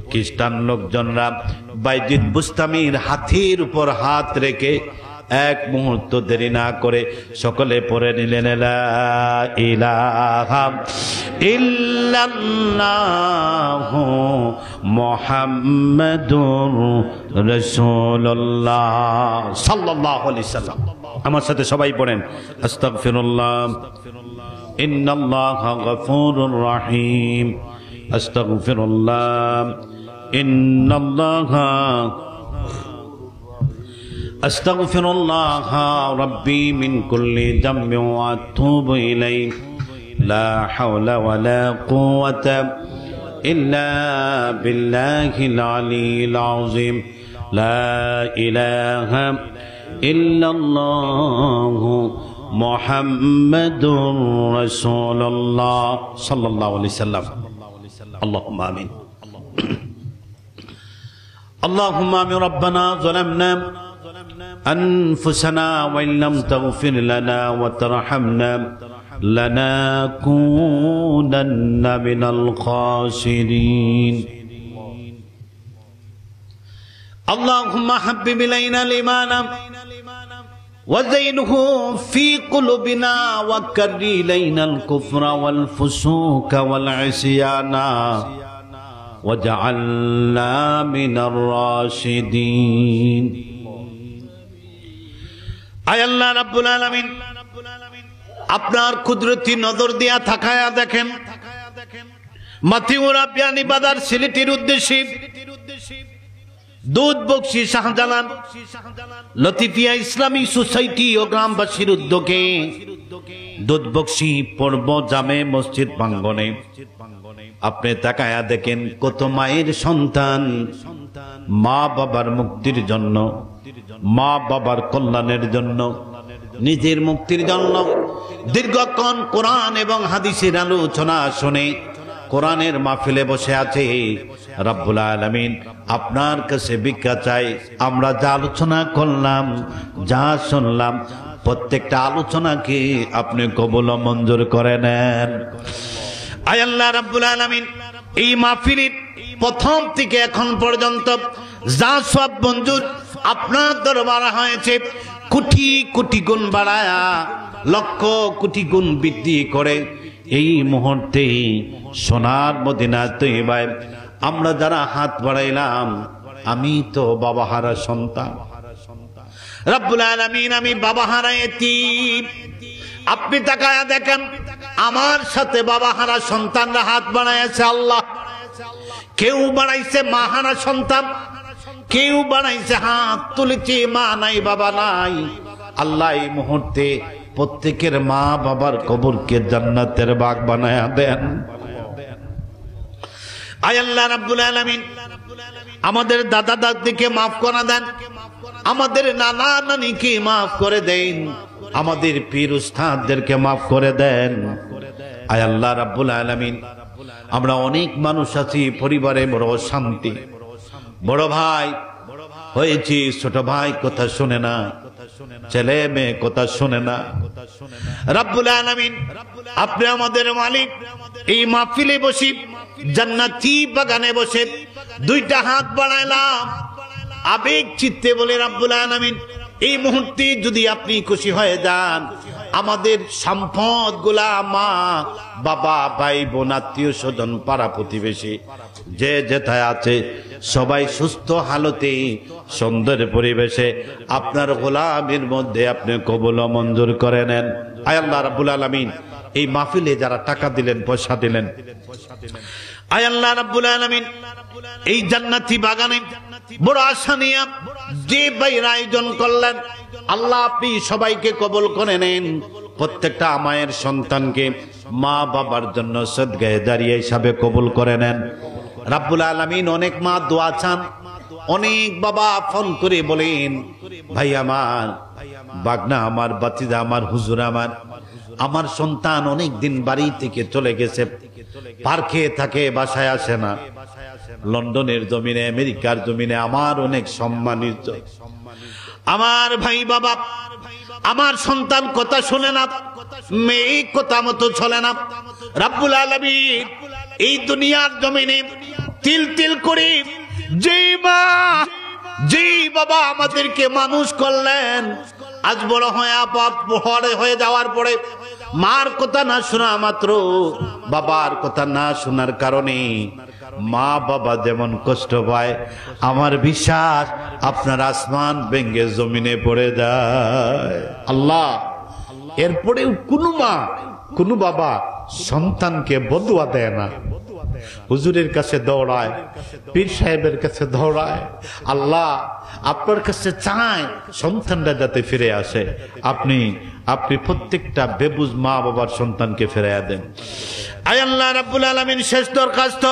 Speaker 1: খ্রিস্টান লোকজনরা বাইজিদ বুস্তামির হাতের উপর হাত রেখে এক মুহূর্ত দেরি না করে সকলে পড়ে নিলেন লা ইলাহা ইল্লাল্লাহু মুহাম্মাদুর রাসূলুল্লাহ সাল্লাল্লাহু আলাইহি সাল্লাম। আমার সাথে সবাই পড়েন আস্তাগফিরুল্লাহ ইন্নাল্লাহা গফুরুর রহিম, আস্তাগফিরুল্লাহ ইন্নাল্লাহা আস্তাগফিরুল্লাহ রাব্বি মিন কুল্লি যামবি ওয়া আতুবু ইলাইহি লা হাওলা ওয়ালা কুওয়াতা ইল্লা বিল্লাহিল আলিয়্যিল আযীম লা ইলাহা ইল্লাল্লাহু মুহাম্মাদুর রাসূলুল্লাহ সাল্লাল্লাহু আলাইহি সাল্লাম। আল্লাহুম্মা আমিন। আল্লাহুম্মা আমিন। রব্বানা যালামনা أنفسنا وإن لم تغفر لنا وترحمنا لنكونن من الخاسرين. اللهم حبب إلينا الإيمان وزينه في قلوبنا وكره إلينا الكفر والفسوق والعصيان واجعلنا من الراشدين. আয় আল্লাহ রাব্বুল আলামিন, আপনার কুদরতি নজর দিয়া তাকায়া দেখেন মাতিউর আপিয়ানি বাজার সিলেটের উদ্দেশ্যে দুধ বকশী শাহজালাল লতিফিয়া ইসলামী সোসাইটি ও গ্রামবাসীর উদ্যোগে দুধ বকশী পর্ব জামে মসজিদ প্রাঙ্গণে আপনি তাকায়া দেখেন কত মায়ের সন্তান মা বাবার মুক্তির জন্য, মা বাবার কল্যাণের জন্য, নিজের মুক্তির জন্য দীর্ঘক্ষণ কোরআন এবং হাদিসের আলোচনা শুনে কোরআনের মাহফিলে বসে আছে। রব্বুল আলামিন আপনার কাছে ভিক্ষা চাই, আমরা যা আলোচনা করলাম, যা শুনলাম, প্রত্যেকটা আলোচনাকে আপনি কবুল ও মঞ্জুর করে নেন। আয় আল্লাহ রাব্বুল আলামিন, এই মাহফিলের প্রথম থেকে এখন পর্যন্ত যা সব মঞ্জুর আপনার দরবারে হয়েছে, কোটি কোটি গুণ বাড়ায়া লক্ষ কোটি গুণ বৃদ্ধি করে এই মুহূর্তে সোনার মদিনা তৈবায় আমরা যারা হাত বাড়াইলাম, আমি তো বাবাহারা সন্তান। রব্বুল আলামিন, আমি বাবাহারা এতিম। আপনি তাকায়া দেখেন আমার সাথে বাবাহারা সন্তানরা হাত বাড়াইছে। আল্লাহ, কেউ বাড়াইছে মাহারা সন্তান, কেউ বানাইছে হাত তুলেছে মা নাই বাবা নাই। আল্লাহ এই মুহূর্তে প্রত্যেকের মা বাবার কবরকে জান্নাতের বাগ বানায়া দেন। আয় আল্লাহ রাব্বুল আলামিন, আমাদের দাদা দাদিকে মাফ করে দেন, আমাদের নানা নানিকে মাফ করে দেন, আমাদের পীর উস্তাদদেরকে মাফ করে দেন। আয় আল্লাহ রাব্বুল আলামিন, আমরা অনেক মানুষ আছি পরিবারে বড় শান্তি, বড় ভাই হয়েছি, ছোট ভাই কথা শুনে না, ছেলে মেয়ে কথা শুনে না। রব্বুল আলামিন, আপনি আমাদের মালিক। এই মাহফিলে বসি জান্নাতি বাগানে বসে দুইটা হাত বাড়াইলাম আবেগ চিত্তে বলে, রব্বুল আলামিন এই মুহূর্তে যদি আপনি খুশি হয়ে যান, আমাদের সম্পদ গুলা মা বাবা ভাই বোন আত্মীয় স্বজন পাড়া প্রতিবেশী যে যেথায় আছে সবাই সুস্থ হালতে সুন্দর পরিবেশে আপনার গোলামের মধ্যে আপনি কবুল ও মঞ্জুর করে নেন। আয় আল্লাহ রাব্বুল আলামিন, এই মাহফিলে যারা টাকা দিলেন, পয়সা দিলেন, আয় আল্লাহ রাব্বুল আলামিন এই জান্নাতি বাগানে বড় আশা নিয়ে যে ভাইয়ের আয়োজন করলেন, আল্লাহ আপনি সবাইকে কবুল করে নেন। প্রত্যেকটা মায়ের সন্তানকে মা বাবার জন্য সদগায়ে দাঁড়িয়ে হিসাবে কবুল করে নেন। রাব্বুল আলামিন, অনেক মা দোয়া চান, অনেক বাবা ফোন করে বলেন, ভাই আমার, বাগনা আমার, বাতিজা আমার, হুজুর আমার, আমার সন্তান অনেক দিন বাড়ি থেকে চলে গেছে, পার্কে থাকে, বাসায় আসে না। লন্ডনের জমিনে, আমেরিকার জমিনে আমার অনেক সম্মানিত আমার ভাই বাবা, আমার সন্তান কথা শুনে না, মেয়ে কথা মতো চলে না। রাব্বুল আলামিন এই দুনিয়ার জমিনে তিল তিল করে যে বাবা আমাদেরকে মানুষ করলেন, আজ বড় হয়ে যাওয়ার পরে মার কথা না শোনা মাত্র, বাবার কথা না শোনার কারণে মা বাবা যেমন কষ্ট পায়, আমার বিশ্বাস আপনার আসমান ভেঙে জমিনে পড়ে যায়। আল্লাহ, এরপরেও কোনো মা কোনো বাবা সন্তানকে বদুয়া দেয় না, হুজুরের কাছে দৌড়ায়, পীর সাহেবের কাছে দৌড়ায়। আল্লাহ, আপনার কাছে চায় সন্তানরা যাতে ফিরে আসে। আপনি প্রত্যেকটা বেবুজ মা বাবার সন্তানকে ফিরাইয়া দেন। আয় আল্লাহ রাব্বুল আলামিন, শেষ দরখাস্ত,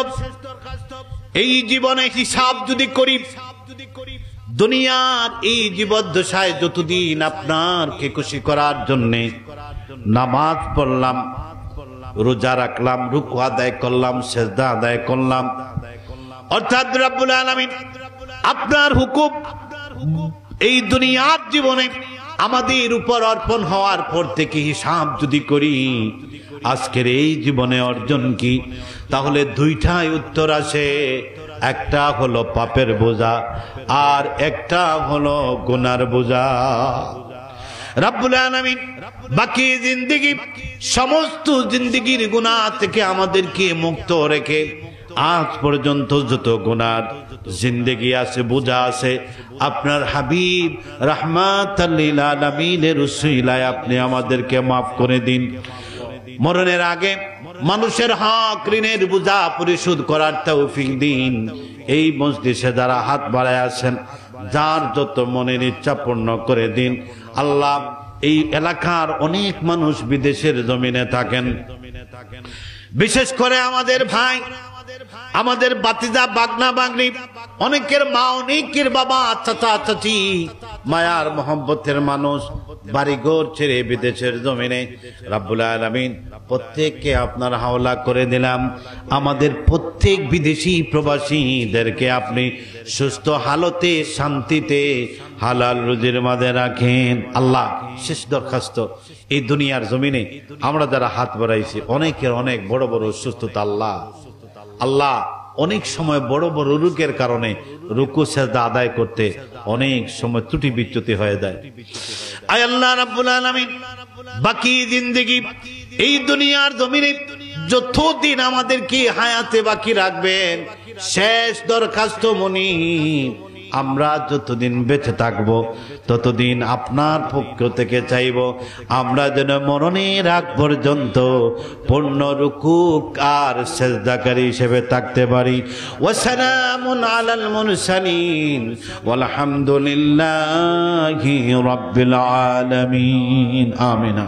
Speaker 1: এই জীবনে হিসাব যদি করি, দুনিয়ার এই জীবদ্দশায় যতদিন আপনারকে খুশি করার জন্যে নামাজ পড়লাম, রোজা রাখলাম, রুকু আদায় করলাম, সেজদা আদায় করলাম, অর্থাৎ রাব্বুল আলামিন আপনার হুকুম এই দুনিয়ার জীবনে আমাদের উপর অর্পণ হওয়ার পর থেকে হিসাব যদি করি, আজকের এই জীবনে অর্জন কি, তাহলে দুইটাই উত্তর আসে। একটা হলো পাপের বোঝা, আর একটা হলো গুনার বোঝা। রাব্বুল আলামিন বাকি জিন্দেগি, সমস্ত জিন্দেগির গুনাহ থেকে আমাদেরকে মুক্ত রেখে আজ পর্যন্ত যত গুনার জিন্দেগি আছে, বোঝা আছে, আপনার হাবিব রাহমাতাল লিল আলামিনের উসিলায় আপনি আমাদেরকে মাফ করে দিন। মরণের আগে মানুষের হক ঋণের বোঝা পরিশোধ করার তৌফিক দিন। এই মজলিসে যারা হাত বাড়ায় আছেন, যার যত মনের ইচ্ছা পূর্ণ করে দিন। আল্লাহ, এই এলাকার অনেক মানুষ বিদেশের জমিনে থাকেন, বিশেষ করে আমাদের ভাই, আমাদের বাতিজা, বাগনা বাগনি, অনেকের মা, অনেকের বাবা, চাচা চাচি, মায়ার মোহব্বতের মানুষ বাড়িঘর ছেড়ে বিদেশের জমিনে। রাব্বুল আলামিন প্রত্যেককে আপনার হাওলা করে দিলাম। আমাদের প্রত্যেক বিদেশি প্রবাসীদেরকে আপনি সুস্থ হালতে, শান্তিতে, হালাল রুজির মাঝে রাখেন। আল্লাহ, শেষ দরখাস্ত, এই দুনিয়ার জমিনে আমরা যারা হাত বাড়াইছি, অনেকের অনেক বড় বড় অসুস্থতা। আল্লাহ, অনেক সময় বড় বড় রোগের কারণে রুকু সেজদা আদায় করতে অনেক সময় ত্রুটি বিচ্যুতি হয়ে যায়। আয় আল্লাহ রাব্বুল আলামিন, বাকি জিন্দেগি এই দুনিয়ার জমিনে যতদিন আমাদেরকে হায়াতে বাকি রাখবেন, শেষ দরখাস্ত মনি, আমরা যতদিন বেঁচে থাকব ততদিন আপনার পক্ষ থেকে চাইব আমরা যেন মরণের আগ পর্যন্ত পূর্ণ রুকু আর সেজদাকারী হিসেবে থাকতে পারি। ওয়াসালামুন আলাল মুরসালিন ওয়ালহামদুলিল্লাহি রাব্বিল আলামিন। আমিন।